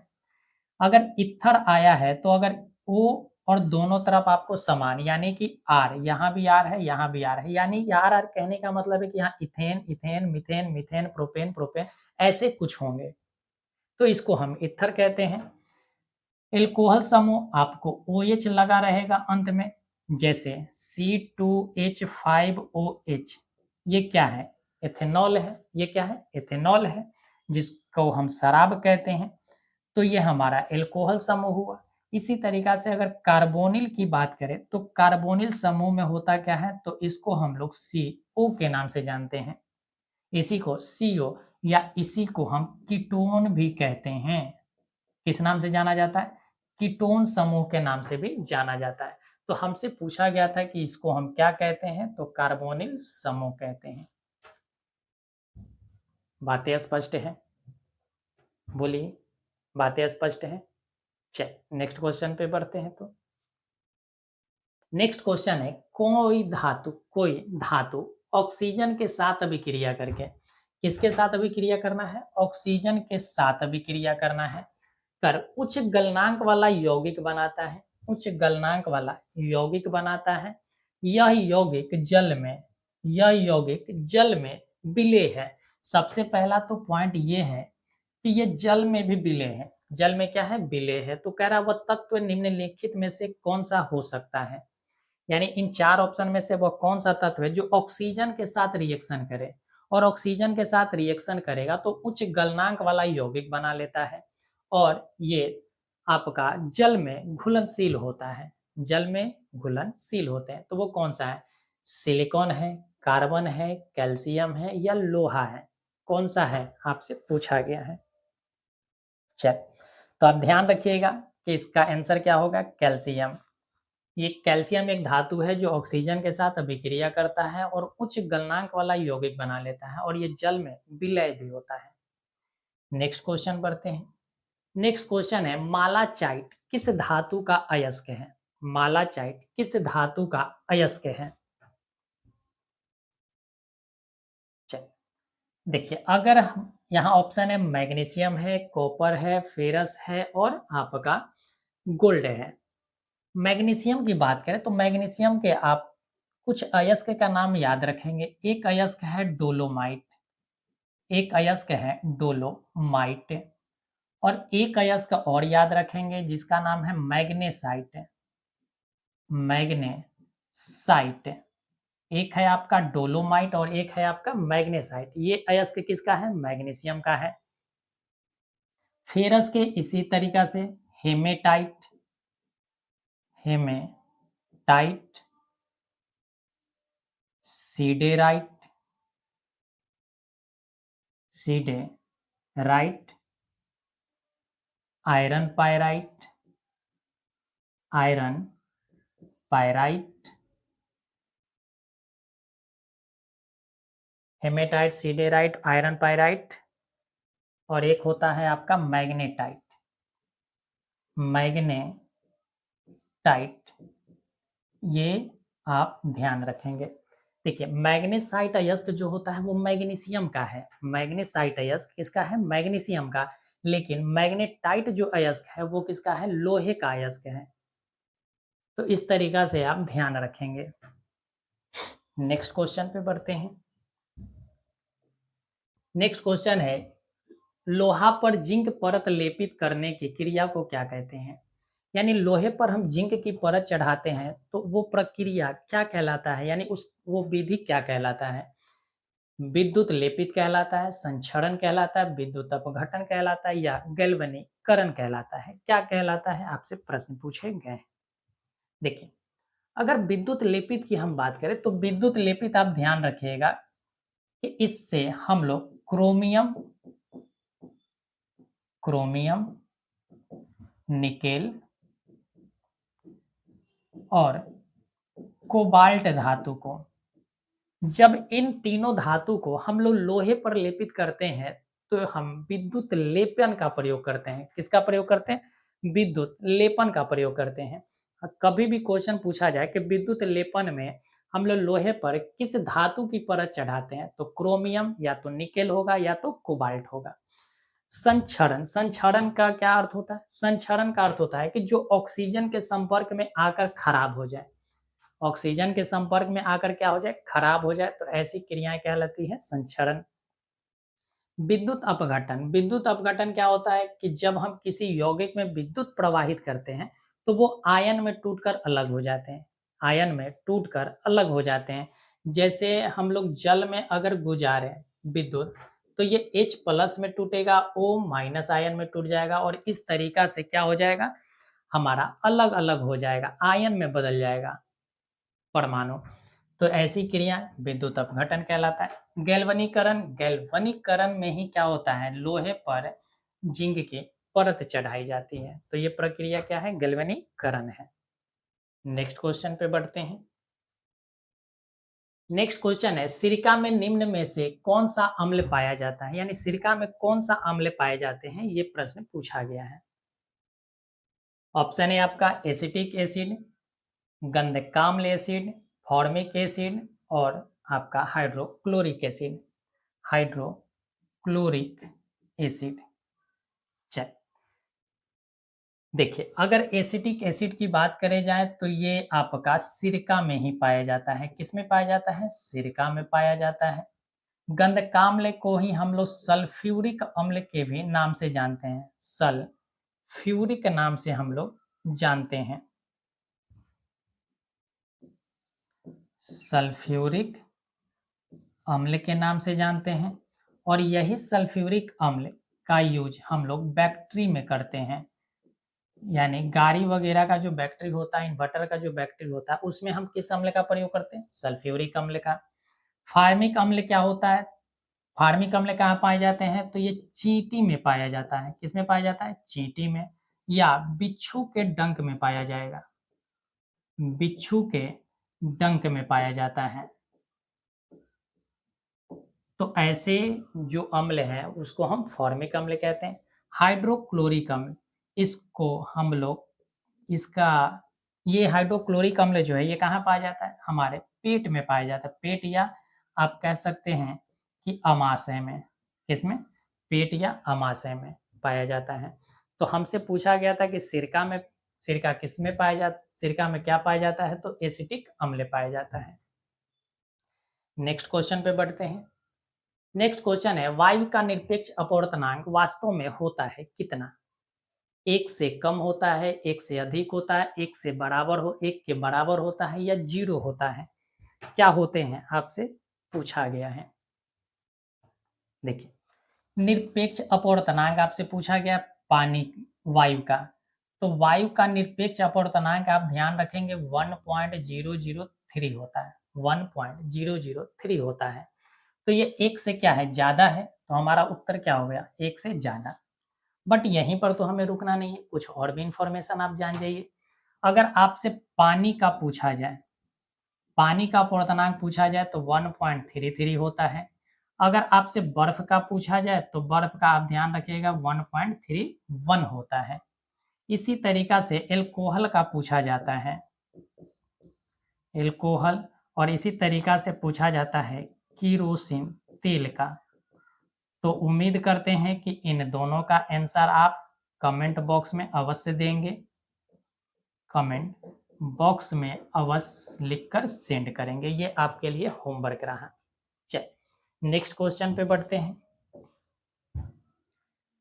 अगर इथर आया है तो अगर O और दोनों तरफ आपको समान, यानी कि R, यहाँ भी R है यहाँ भी R है, यानी R R कहने का मतलब है कि यहाँ ethane ethane methane methane propane propane ऐसे कुछ होंगे, तो इसको हम इथर कहते हैं। एल्कोहल समूह आपको OH लगा रहेगा अंत में, जैसे C2H5OH, ये क्या है, एथेनॉल है। ये क्या है, एथेनॉल है, जिसको हम शराब कहते हैं। तो ये हमारा एल्कोहल समूह हुआ। इसी तरीका से अगर कार्बोनिल की बात करें तो कार्बोनिल समूह में होता क्या है, तो इसको हम लोग CO के नाम से जानते हैं। इसी को CO या इसी को हम कीटोन भी कहते हैं। किस नाम से जाना जाता है, कीटोन समूह के नाम से भी जाना जाता है। तो हमसे पूछा गया था कि इसको हम क्या कहते हैं, तो कार्बोनिल समूह कहते हैं। बातें स्पष्ट है, बोलिए, बातें स्पष्ट है। चल नेक्स्ट क्वेश्चन पे बढ़ते हैं। तो नेक्स्ट क्वेश्चन है, कोई धातु ऑक्सीजन के साथ अभिक्रिया करके, किसके साथ अभिक्रिया करना है, ऑक्सीजन के साथ अभिक्रिया करना है, कर उच्च गलनांक वाला यौगिक बनाता है। उच्च गलनांक वाला यौगिक बनाता है। यह यौगिक जल में विलेय है। सबसे पहला तो पॉइंट ये है कि ये जल में भी विलेय है। जल में क्या है, विलेय है। तो कह रहा वह तत्व निम्नलिखित में से कौन सा हो सकता है, यानी इन 4 ऑप्शन में से वह कौन सा तत्व है जो ऑक्सीजन के साथ रिएक्शन करे, और ऑक्सीजन के साथ रिएक्शन करेगा तो उच्च गलनांक वाला यौगिक बना लेता है और ये आपका जल में घुलनशील होता है। जल में घुलनशील होते हैं। तो वो कौन सा है, सिलिकॉन है, कार्बन है, कैल्शियम है या लोहा है, कौन सा है आपसे पूछा गया है। चल तो आप ध्यान रखिएगा कि इसका आंसर क्या होगा, कैल्शियम। ये कैल्शियम एक धातु है जो ऑक्सीजन के साथ अभिक्रिया करता है और उच्च गलनांक वाला यौगिक बना लेता है और ये जल में विलय भी होता है। नेक्स्ट क्वेश्चन बढ़ते हैं। नेक्स्ट क्वेश्चन है, मालाचाइट किस धातु का अयस्क है। मालाचाइट किस धातु का अयस्क है। चल देखिए, अगर हम यहाँ ऑप्शन है मैग्नीशियम है, कॉपर है, फेरस है और आपका गोल्ड है। मैग्नीशियम की बात करें तो मैग्नीशियम के आप कुछ अयस्क का नाम याद रखेंगे। एक अयस्क है डोलोमाइट, एक अयस्क है डोलोमाइट और एक अयस्क और याद रखेंगे जिसका नाम है मैग्नेसाइट। मैग्नेसाइट, एक है आपका डोलोमाइट और एक है आपका मैग्नेसाइट। ये अयस्क किसका है, मैग्नीशियम का है। फेरस के इसी तरीका से hematite, hematite, siderite, siderite, iron pyrite, iron pyrite, hematite, siderite, iron pyrite, और एक होता है आपका मैग्नेटाइट। मैग्नेटाइट, ये आप ध्यान रखेंगे। देखिए मैग्नेसाइट अयस्क जो होता है वो मैग्नीशियम का है। मैग्नेसाइट अयस्क किसका है? मैग्नीशियम का। लेकिन मैग्नेटाइट जो अयस्क है वो किसका है? लोहे का अयस्क है। तो इस तरीका से आप ध्यान रखेंगे। नेक्स्ट क्वेश्चन पे बढ़ते हैं। नेक्स्ट क्वेश्चन है, लोहा पर जिंक परत लेपित करने की क्रिया को क्या कहते हैं? यानी लोहे पर हम जिंक की परत चढ़ाते हैं तो वो प्रक्रिया क्या कहलाता है? यानी उस वो विधि क्या कहलाता है? विद्युत लेपित कहलाता है, संक्षरण कहलाता है, विद्युत अपघटन कहलाता है, या गैल्वनीकरण कहलाता है? क्या कहलाता है? आपसे प्रश्न पूछे गए हैं। देखिए अगर विद्युत लेपित की हम बात करें तो विद्युत लेपित आप ध्यान रखिएगा कि इससे हम लोग क्रोमियम, निकेल और कोबाल्ट धातु को, जब इन तीनों धातु को हम लोग लोहे पर लेपित करते हैं तो हम विद्युत लेपन का प्रयोग करते हैं। किसका प्रयोग करते हैं? विद्युत लेपन का प्रयोग करते हैं। कभी भी क्वेश्चन पूछा जाए कि विद्युत लेपन में हम लोग लोहे पर किस धातु की परत चढ़ाते हैं, तो क्रोमियम या तो निकेल होगा या तो कोबाल्ट होगा। संक्षरण, संक्षरण का क्या अर्थ होता है? संक्षरण का अर्थ होता है कि जो ऑक्सीजन के संपर्क में आकर खराब हो जाए, ऑक्सीजन के संपर्क में आकर क्या हो जाए? खराब हो जाए, तो ऐसी क्रियाएं कहलाती है संक्षरण। विद्युत अपघटन, विद्युत अपघटन क्या होता है कि जब हम किसी यौगिक में विद्युत प्रवाहित करते हैं तो वो आयन में टूटकर अलग हो जाते हैं। आयन में टूटकर अलग हो जाते हैं। जैसे हम लोग जल में अगर गुजारे विद्युत तो ये H प्लस में टूटेगा, O माइनस आयन में टूट जाएगा, और इस तरीका से क्या हो जाएगा? हमारा अलग अलग हो जाएगा, आयन में बदल जाएगा परमाणु। तो ऐसी क्रिया विद्युत अपघटन कहलाता है। गैल्वनीकरण, गैल्वनीकरण में ही क्या होता है? लोहे पर जिंक की परत चढ़ाई जाती है। तो ये प्रक्रिया क्या है? गैल्वनीकरण है। नेक्स्ट क्वेश्चन पे बढ़ते हैं। नेक्स्ट क्वेश्चन है, सिरका में निम्न में से कौन सा अम्ल पाया जाता है? यानी सिरका में कौन सा अम्ल पाए जाते हैं, ये प्रश्न पूछा गया है। ऑप्शन है आपका एसिटिक एसिड, गंधकाम्ल एसिड, फॉर्मिक एसिड, और आपका हाइड्रोक्लोरिक एसिड। Hydrochloric acid. चल देखिए अगर एसिटिक एसिड की बात करें जाए तो ये आपका सिरका में ही पाया जाता है। किस में पाया जाता है? सिरका में पाया जाता है। गंधकाम्ल को ही हम लोग सल्फ्यूरिक अम्ल के भी नाम से जानते हैं। सल्फ्यूरिक नाम से हम लोग जानते हैं। सल्फ्यूरिक अम्ल के नाम से जानते हैं, और यही सल्फ्यूरिक अम्ल का यूज हम लोग बैटरी में करते हैं। यानी गाड़ी वगैरह का जो बैटरी होता है, इन्वर्टर का जो बैटरी होता है, उसमें हम किस अम्ल का प्रयोग करते हैं? सल्फ्यूरिक अम्ल का। फार्मिक अम्ल क्या होता है? फार्मिक अम्ल कहाँ पाए जाते हैं? तो ये चींटी में पाया जाता है। किस में पाया जाता है? चींटी में, या बिच्छू के डंक में पाया जाएगा। बिच्छू के डंक में पाया जाता है। तो ऐसे जो अम्ल है उसको हम फॉर्मिक अम्ल कहते हैं। हाइड्रोक्लोरिक अम्ल, इसको हम लोग इसका ये हाइड्रोक्लोरिक अम्ल जो है ये कहाँ पाया जाता है? हमारे पेट में पाया जाता है। पेट, या आप कह सकते हैं कि अमाशय में। किसमें? पेट या अमाशय में पाया जाता है। तो हमसे पूछा गया था कि सिरका किस में पाया जाता, सिरका में क्या पाया जाता है? तो एसिटिक अम्ल पाया जाता है। नेक्स्ट क्वेश्चन पे बढ़ते हैं। नेक्स्ट क्वेश्चन है, वायु का निरपेक्ष अपवर्तनांक वास्तव में होता है कितना? 1 से कम होता है, 1 से अधिक होता है, 1 से बराबर हो 1 के बराबर होता है, या 0 होता है? क्या होते हैं? आपसे पूछा गया है। देखिए निरपेक्ष अपवर्तनांक आपसे पूछा गया पानी वायु का, तो वायु का निरपेक्ष अपवर्तनांक आप ध्यान रखेंगे 1.003 होता है। 1.003 होता है। तो ये 1 से क्या है? ज़्यादा है, तो हमारा उत्तर क्या हो गया? 1 से ज़्यादा। बट यहीं पर तो हमें रुकना नहीं है, कुछ और भी इंफॉर्मेशन आप जान जाइए। अगर आपसे पानी का पूछा जाए, पानी का अपवर्तनांक पूछा जाए तो 1.33 होता है। अगर आपसे बर्फ का पूछा जाए तो बर्फ का आप ध्यान रखिएगा 1.31 होता है। इसी तरीका से एल्कोहल का पूछा जाता है, एल्कोहल, और इसी तरीका से पूछा जाता है किरोसिन तेल का। तो उम्मीद करते हैं कि इन दोनों का आंसर आप कमेंट बॉक्स में अवश्य देंगे, कमेंट बॉक्स में अवश्य लिखकर सेंड करेंगे। ये आपके लिए होमवर्क रहा। चल नेक्स्ट क्वेश्चन पे बढ़ते हैं।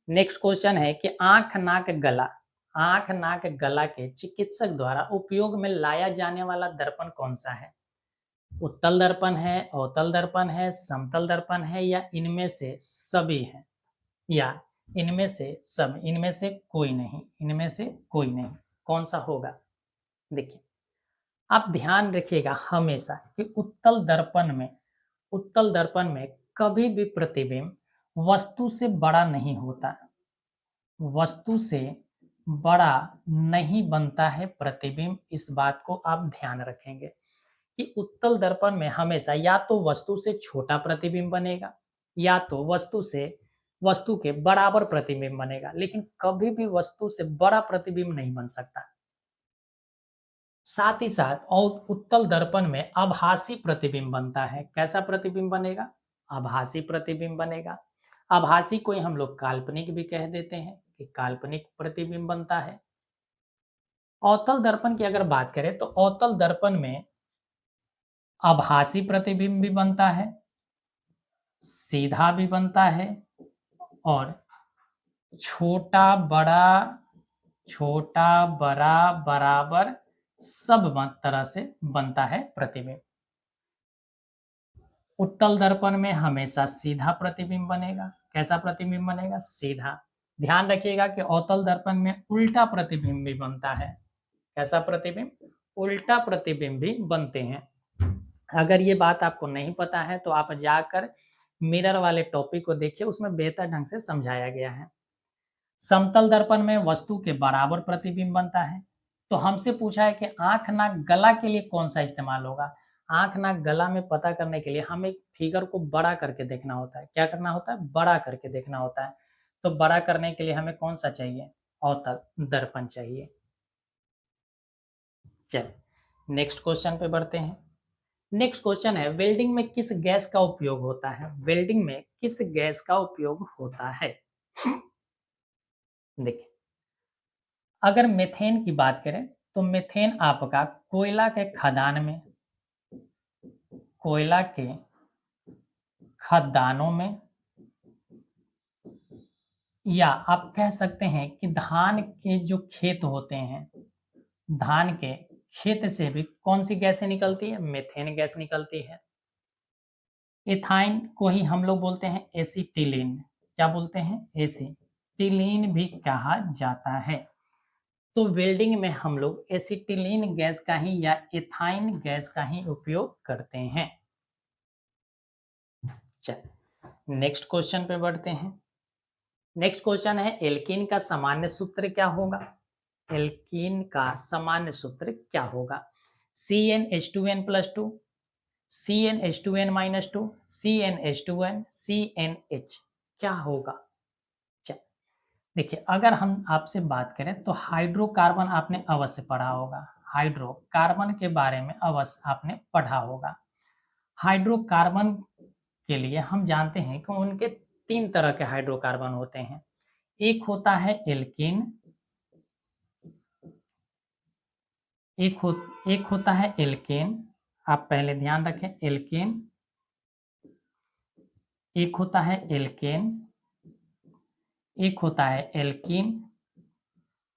नेक्स्ट क्वेश्चन है कि आंख नाक गला, आंख नाक गला के चिकित्सक द्वारा उपयोग में लाया जाने वाला दर्पण कौन सा है? उत्तल दर्पण है, अवतल दर्पण है, समतल दर्पण है, या इनमें से सभी है, या इनमें से सब, इनमें से कोई नहीं, इनमें से कोई नहीं, कौन सा होगा? देखिए आप ध्यान रखिएगा हमेशा कि उत्तल दर्पण में कभी भी प्रतिबिंब वस्तु से बड़ा नहीं होता, वस्तु से बड़ा नहीं बनता है प्रतिबिंब। इस बात को आप ध्यान रखेंगे कि उत्तल दर्पण में हमेशा या तो वस्तु से छोटा प्रतिबिंब बनेगा या तो वस्तु के बराबर प्रतिबिंब बनेगा, लेकिन कभी भी वस्तु से बड़ा प्रतिबिंब नहीं बन सकता। साथ ही साथ और उत्तल दर्पण में आभासी प्रतिबिंब बनता है। कैसा प्रतिबिंब बनेगा? आभासी प्रतिबिंब बनेगा। आभासी को ही हम लोग काल्पनिक भी कह देते हैं कि काल्पनिक प्रतिबिंब बनता है। अवतल दर्पण की अगर बात करें तो अवतल दर्पण में आभासी प्रतिबिंब भी बनता है, सीधा भी बनता है, और छोटा बड़ा बराबर सब तरह से बनता है प्रतिबिंब। उत्तल दर्पण में हमेशा सीधा प्रतिबिंब बनेगा। कैसा प्रतिबिंब बनेगा? सीधा। ध्यान रखिएगा कि अवतल दर्पण में उल्टा प्रतिबिंब भी बनता है। कैसा प्रतिबिंब? उल्टा प्रतिबिंब भी बनते हैं। अगर ये बात आपको नहीं पता है तो आप जाकर मिरर वाले टॉपिक को देखिए, उसमें बेहतर ढंग से समझाया गया है। समतल दर्पण में वस्तु के बराबर प्रतिबिंब बनता है। तो हमसे पूछा है कि आंख नाक गला के लिए कौन सा इस्तेमाल होगा? आंख नाक गला में पता करने के लिए हमें फिगर को बड़ा करके देखना होता है। क्या करना होता है? बड़ा करके देखना होता है। तो बड़ा करने के लिए हमें कौन सा चाहिए? अवतल दर्पण चाहिए। चलिए नेक्स्ट क्वेश्चन पे बढ़ते हैं। नेक्स्ट क्वेश्चन है वेल्डिंग में किस गैस का उपयोग होता है? वेल्डिंग में किस गैस का उपयोग होता है? देखिए अगर मीथेन की बात करें तो मीथेन आपका कोयला के खदान में, कोयला के खदानों में, या आप कह सकते हैं कि धान के जो खेत होते हैं, धान के खेत से भी कौन सी गैसें निकलती है? मीथेन गैस निकलती है। इथाइन को ही हम लोग बोलते हैं एसिटिलीन। क्या बोलते हैं? एसिटिलीन भी कहा जाता है। तो वेल्डिंग में हम लोग एसिटिलीन गैस का ही या इथाइन गैस का ही उपयोग करते हैं। चल नेक्स्ट क्वेश्चन पे बढ़ते हैं। नेक्स्ट क्वेश्चन है एल्कीन का सामान्य सूत्र क्या होगा? एल्कीन का सामान्य सूत्र क्या होगा? CnH2n+2, CnH2n-2, CnH2n, CnH, क्या होगा? चल देखिए अगर हम आपसे बात करें तो हाइड्रोकार्बन आपने अवश्य पढ़ा होगा, हाइड्रोकार्बन के बारे में अवश्य आपने पढ़ा होगा। हाइड्रोकार्बन के लिए हम जानते हैं कि उनके 3 तरह के हाइड्रोकार्बन होते हैं। एक होता है एल्कीन, एक होता है एल्केन। आप पहले ध्यान रखें एल्केन, एक होता है एल्केन, एक होता है एल्कीन,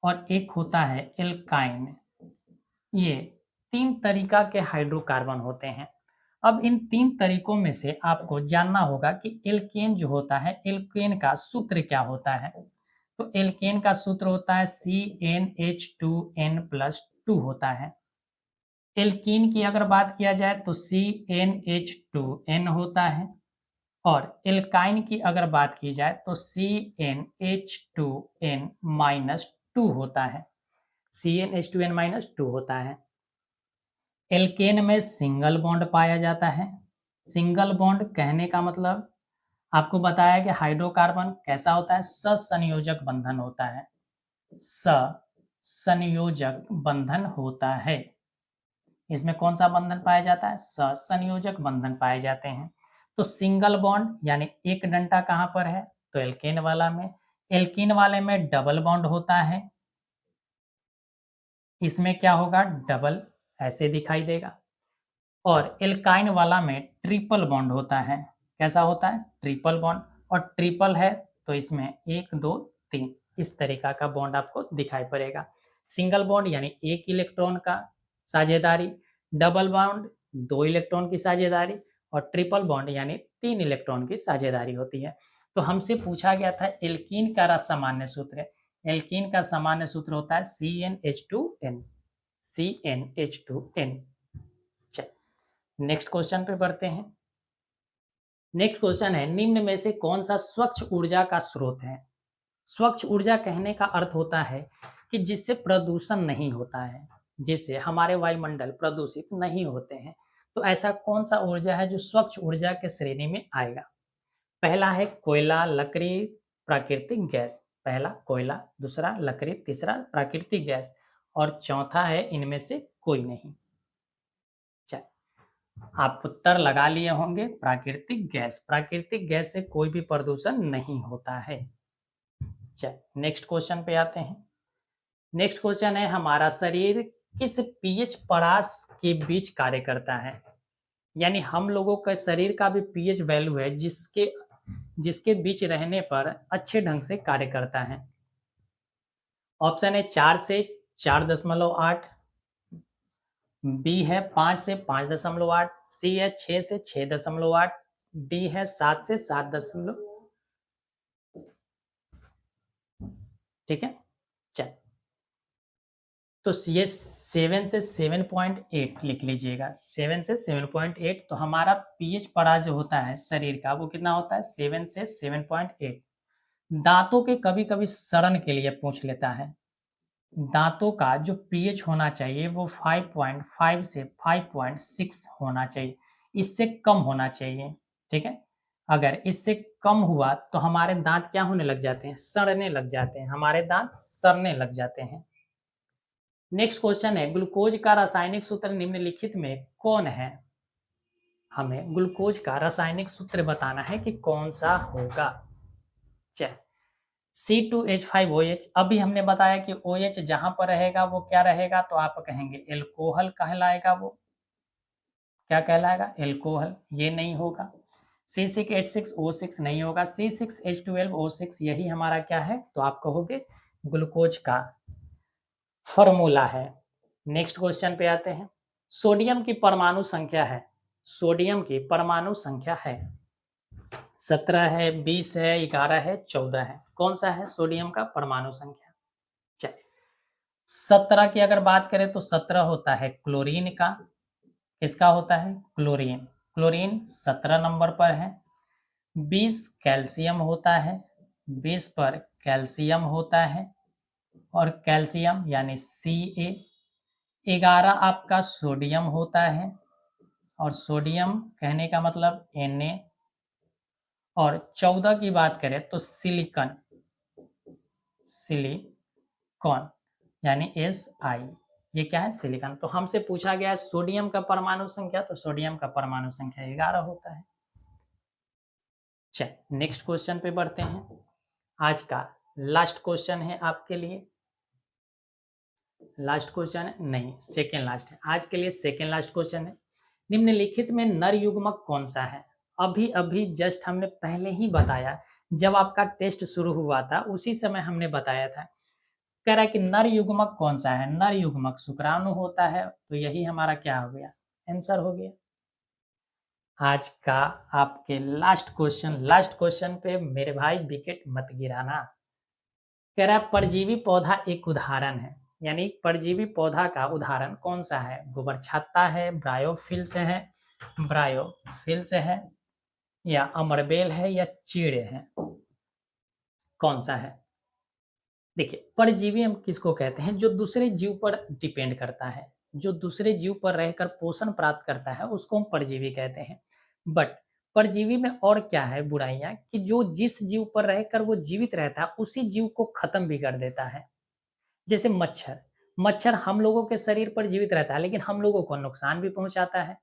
और एक होता है एल्काइन। ये 3 तरीका के हाइड्रोकार्बन होते हैं। अब इन 3 तरीकों में से आपको जानना होगा कि एल्केन जो होता है, एल्केन का सूत्र क्या होता है? तो एल्केन का सूत्र होता है CnH2n+2 होता है। एल्कीन की अगर बात किया जाए तो CnH2n होता है, और एल्काइन की अगर बात की जाए तो CnH2n-2 होता है, CnH2n-2 होता है। एल्केन में सिंगल बॉन्ड पाया जाता है। सिंगल बॉन्ड कहने का मतलब आपको बताया कि हाइड्रोकार्बन कैसा होता है, ससंयोजक बंधन होता है, ससंयोजक बंधन होता है। इसमें कौन सा बंधन पाया जाता है, ससंयोजक बंधन पाए जाते हैं। तो सिंगल बॉन्ड यानी एक डंडा कहाँ पर है, तो एल्केन वाला में, एल्कीन वाले में डबल बॉन्ड होता है, इसमें क्या होगा, डबल ऐसे दिखाई देगा, और एल्काइन वाला में ट्रिपल बॉन्ड होता है, कैसा होता है, ट्रिपल बॉन्ड, और ट्रिपल है तो इसमें 1 2 3 इस तरीका का बॉन्ड आपको दिखाई पड़ेगा। सिंगल बॉन्ड यानी एक इलेक्ट्रॉन का साझेदारी, डबल बॉन्ड 2 इलेक्ट्रॉन की साझेदारी, और ट्रिपल बॉन्ड यानी 3 इलेक्ट्रॉन की साझेदारी होती है। तो हमसे पूछा गया था एल्कीन का सामान्य सूत्र, एल्कीन का सामान्य सूत्र होता है CnH2n, CnH2n। नेक्स्ट क्वेश्चन पे बढ़ते हैं। नेक्स्ट क्वेश्चन है, निम्न में से कौन सा स्वच्छ ऊर्जा का स्रोत है। स्वच्छ ऊर्जा कहने का अर्थ होता है कि जिससे प्रदूषण नहीं होता है, जिससे हमारे वायुमंडल प्रदूषित नहीं होते हैं। तो ऐसा कौन सा ऊर्जा है जो स्वच्छ ऊर्जा के श्रेणी में आएगा। पहला है कोयला, लकड़ी, प्राकृतिक गैस, पहला कोयला, दूसरा लकड़ी, तीसरा प्राकृतिक गैस, और चौथा है इनमें से कोई नहीं। आप उत्तर लगा लिए होंगे, प्राकृतिक गैस, प्राकृतिक गैस से कोई भी प्रदूषण नहीं होता है। चल नेक्स्ट क्वेश्चन पे आते हैं। नेक्स्ट क्वेश्चन है, हमारा शरीर किस पीएच परास के बीच कार्य करता है। यानी हम लोगों का शरीर का भी पीएच वैल्यू है जिसके जिसके बीच रहने पर अच्छे ढंग से कार्य करता है। ऑप्शन है 4 से 4.8, बी है 5 से 5.8, सी है 6 से 6.8, डी है 7 से 7. ठीक है, चल तो ये 7 से 7.8 लिख लीजिएगा, 7 से 7.8। तो हमारा पीएच पड़ा जो होता है शरीर का वो कितना होता है, 7 से 7.8। दांतों के कभी कभी सड़न के लिए पूछ लेता है, दांतों का जो पीएच होना चाहिए वो 5.5 से 5.6 होना चाहिए, इससे कम होना चाहिए। ठीक है, अगर इससे कम हुआ तो हमारे दांत क्या होने लग जाते हैं, सड़ने लग जाते हैं, हमारे दांत सड़ने लग जाते हैं। नेक्स्ट क्वेश्चन है, ग्लूकोज का रासायनिक सूत्र निम्नलिखित में कौन है। हमें ग्लूकोज का रासायनिक सूत्र बताना है कि कौन सा होगा। चल C2H5OH, अभी हमने बताया कि OH जहां पर रहेगा वो क्या रहेगा, तो आप कहेंगे एल्कोहल कहलाएगा, वो क्या कहलाएगा, एल्कोहल। ये नहीं होगा। C6H6O6 नहीं होगा, C6H12O6 यही हमारा क्या है, तो आप कहोगे ग्लूकोज का फॉर्मूला है। नेक्स्ट क्वेश्चन पे आते हैं, सोडियम की परमाणु संख्या है, सोडियम की परमाणु संख्या है 17 है, 20 है, 11 है, 14 है। कौन सा है सोडियम का परमाणु संख्या। चलिए 17 की अगर बात करें तो 17 होता है क्लोरीन का, किसका होता है, क्लोरीन, क्लोरीन 17 नंबर पर है। 20 कैल्शियम होता है, 20 पर कैल्शियम होता है, और कैल्शियम यानी Ca। 11 आपका सोडियम होता है, और सोडियम कहने का मतलब Na। और 14 की बात करें तो सिलिकॉन, सिलिकॉन यानी Si, ये क्या है, सिलिकॉन। तो हमसे पूछा गया है सोडियम का परमाणु संख्या, तो सोडियम का परमाणु संख्या 11 होता है। चल नेक्स्ट क्वेश्चन पे बढ़ते हैं। आज का लास्ट क्वेश्चन है आपके लिए, लास्ट क्वेश्चन है नहीं, सेकेंड लास्ट है आज के लिए, सेकेंड लास्ट क्वेश्चन है, निम्नलिखित में नर युग्मक कौन सा है। अभी अभी जस्ट हमने पहले ही बताया, जब आपका टेस्ट शुरू हुआ था उसी समय हमने बताया था। कह रहा है कि नर युग्मक कौन सा है, नर युग्मक शुक्राणु होता है, तो यही हमारा क्या हो गया, आंसर हो गया। आज का आपके लास्ट क्वेश्चन, लास्ट क्वेश्चन पे मेरे भाई विकेट मत गिराना। कह रहा है परजीवी पौधा एक उदाहरण है, यानी परजीवी पौधा का उदाहरण कौन सा है, गोबर छत्ता है, ब्रायोफिल से है, ब्रायोफिल से है, या अमरबेल है, या चीड़ है, कौन सा है। देखिए परजीवी हम किसको कहते हैं, जो दूसरे जीव पर डिपेंड करता है, जो दूसरे जीव पर रहकर पोषण प्राप्त करता है उसको हम परजीवी कहते हैं। बट परजीवी में और क्या है बुराइयाँ कि जो जिस जीव पर रहकर वो जीवित रहता है, उसी जीव को खत्म भी कर देता है। जैसे मच्छर, मच्छर हम लोगों के शरीर पर जीवित रहता है, लेकिन हम लोगों को नुकसान भी पहुँचाता है।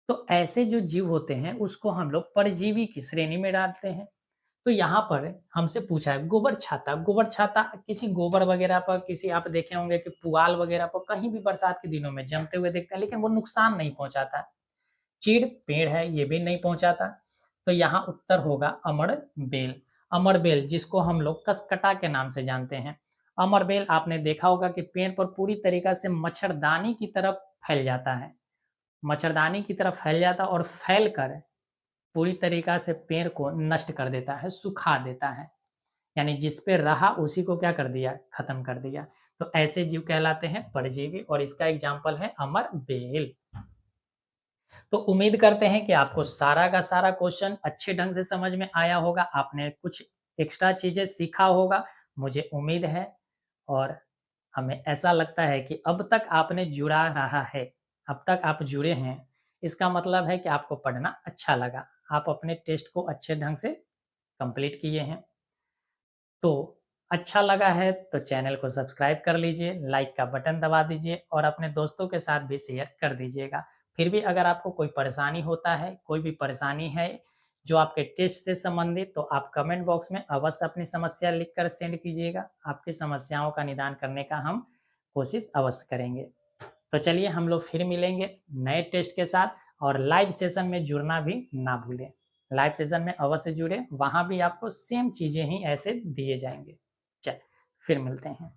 तो ऐसे जो जीव होते हैं, उसको हम लोग परजीवी की श्रेणी में डालते हैं। तो यहाँ पर हमसे पूछा है गोबर छाता किसी गोबर वगैरह पर, किसी आप देखे होंगे कि पुआल वगैरह पर कहीं भी बरसात के दिनों में जमते हुए देखते हैं, लेकिन वो नुकसान नहीं पहुँचाता। चीड़ पेड़ है, ये भी नहीं पहुँचाता। तो यहाँ उत्तर होगा अमड़ बेल। अमर बेल जिसको हम लोग कसकटा के नाम से जानते हैं। अमर बेल आपने देखा होगा कि पेड़ पर पूरी तरीक़ा से मच्छरदानी की तरफ फैल जाता है। मच्छरदानी की तरफ फैल जाता है और फैलकर पूरी तरीक़ा से पेड़ को नष्ट कर देता है, सुखा देता है। यानी जिस पे रहा उसी को क्या कर दिया? खत्म कर दिया। तो ऐसे जीव कहलाते हैं परजीवी और इसका एग्ज़ाम्पल है अमर बेल। तो उम्मीद करते हैं कि आपको सारा का सारा क्वेश्चन अच्छे ढंग से समझ में आया होगा, आपने कुछ एक्स्ट्रा चीज़ें सीखा होगा, मुझे उम्मीद है। और हमें ऐसा लगता है कि अब तक आपने जुड़ा रहा है, अब तक आप जुड़े हैं, इसका मतलब है कि आपको पढ़ना अच्छा लगा। आप अपने टेस्ट को अच्छे ढंग से कंप्लीट किए हैं। तो अच्छा लगा है तो चैनल को सब्सक्राइब कर लीजिए, लाइक का बटन दबा दीजिए और अपने दोस्तों के साथ भी शेयर कर दीजिएगा। फिर भी अगर आपको कोई परेशानी होता है, कोई भी परेशानी है जो आपके टेस्ट से संबंधित, तो आप कमेंट बॉक्स में अवश्य अपनी समस्या लिख कर सेंड कीजिएगा। आपकी समस्याओं का निदान करने का हम कोशिश अवश्य करेंगे। तो चलिए हम लोग फिर मिलेंगे नए टेस्ट के साथ, और लाइव सेशन में जुड़ना भी ना भूलें। लाइव सेशन में अवश्य जुड़ें, वहाँ भी आपको सेम चीज़ें ही ऐसे दिए जाएँगे। चलिए, फिर मिलते हैं।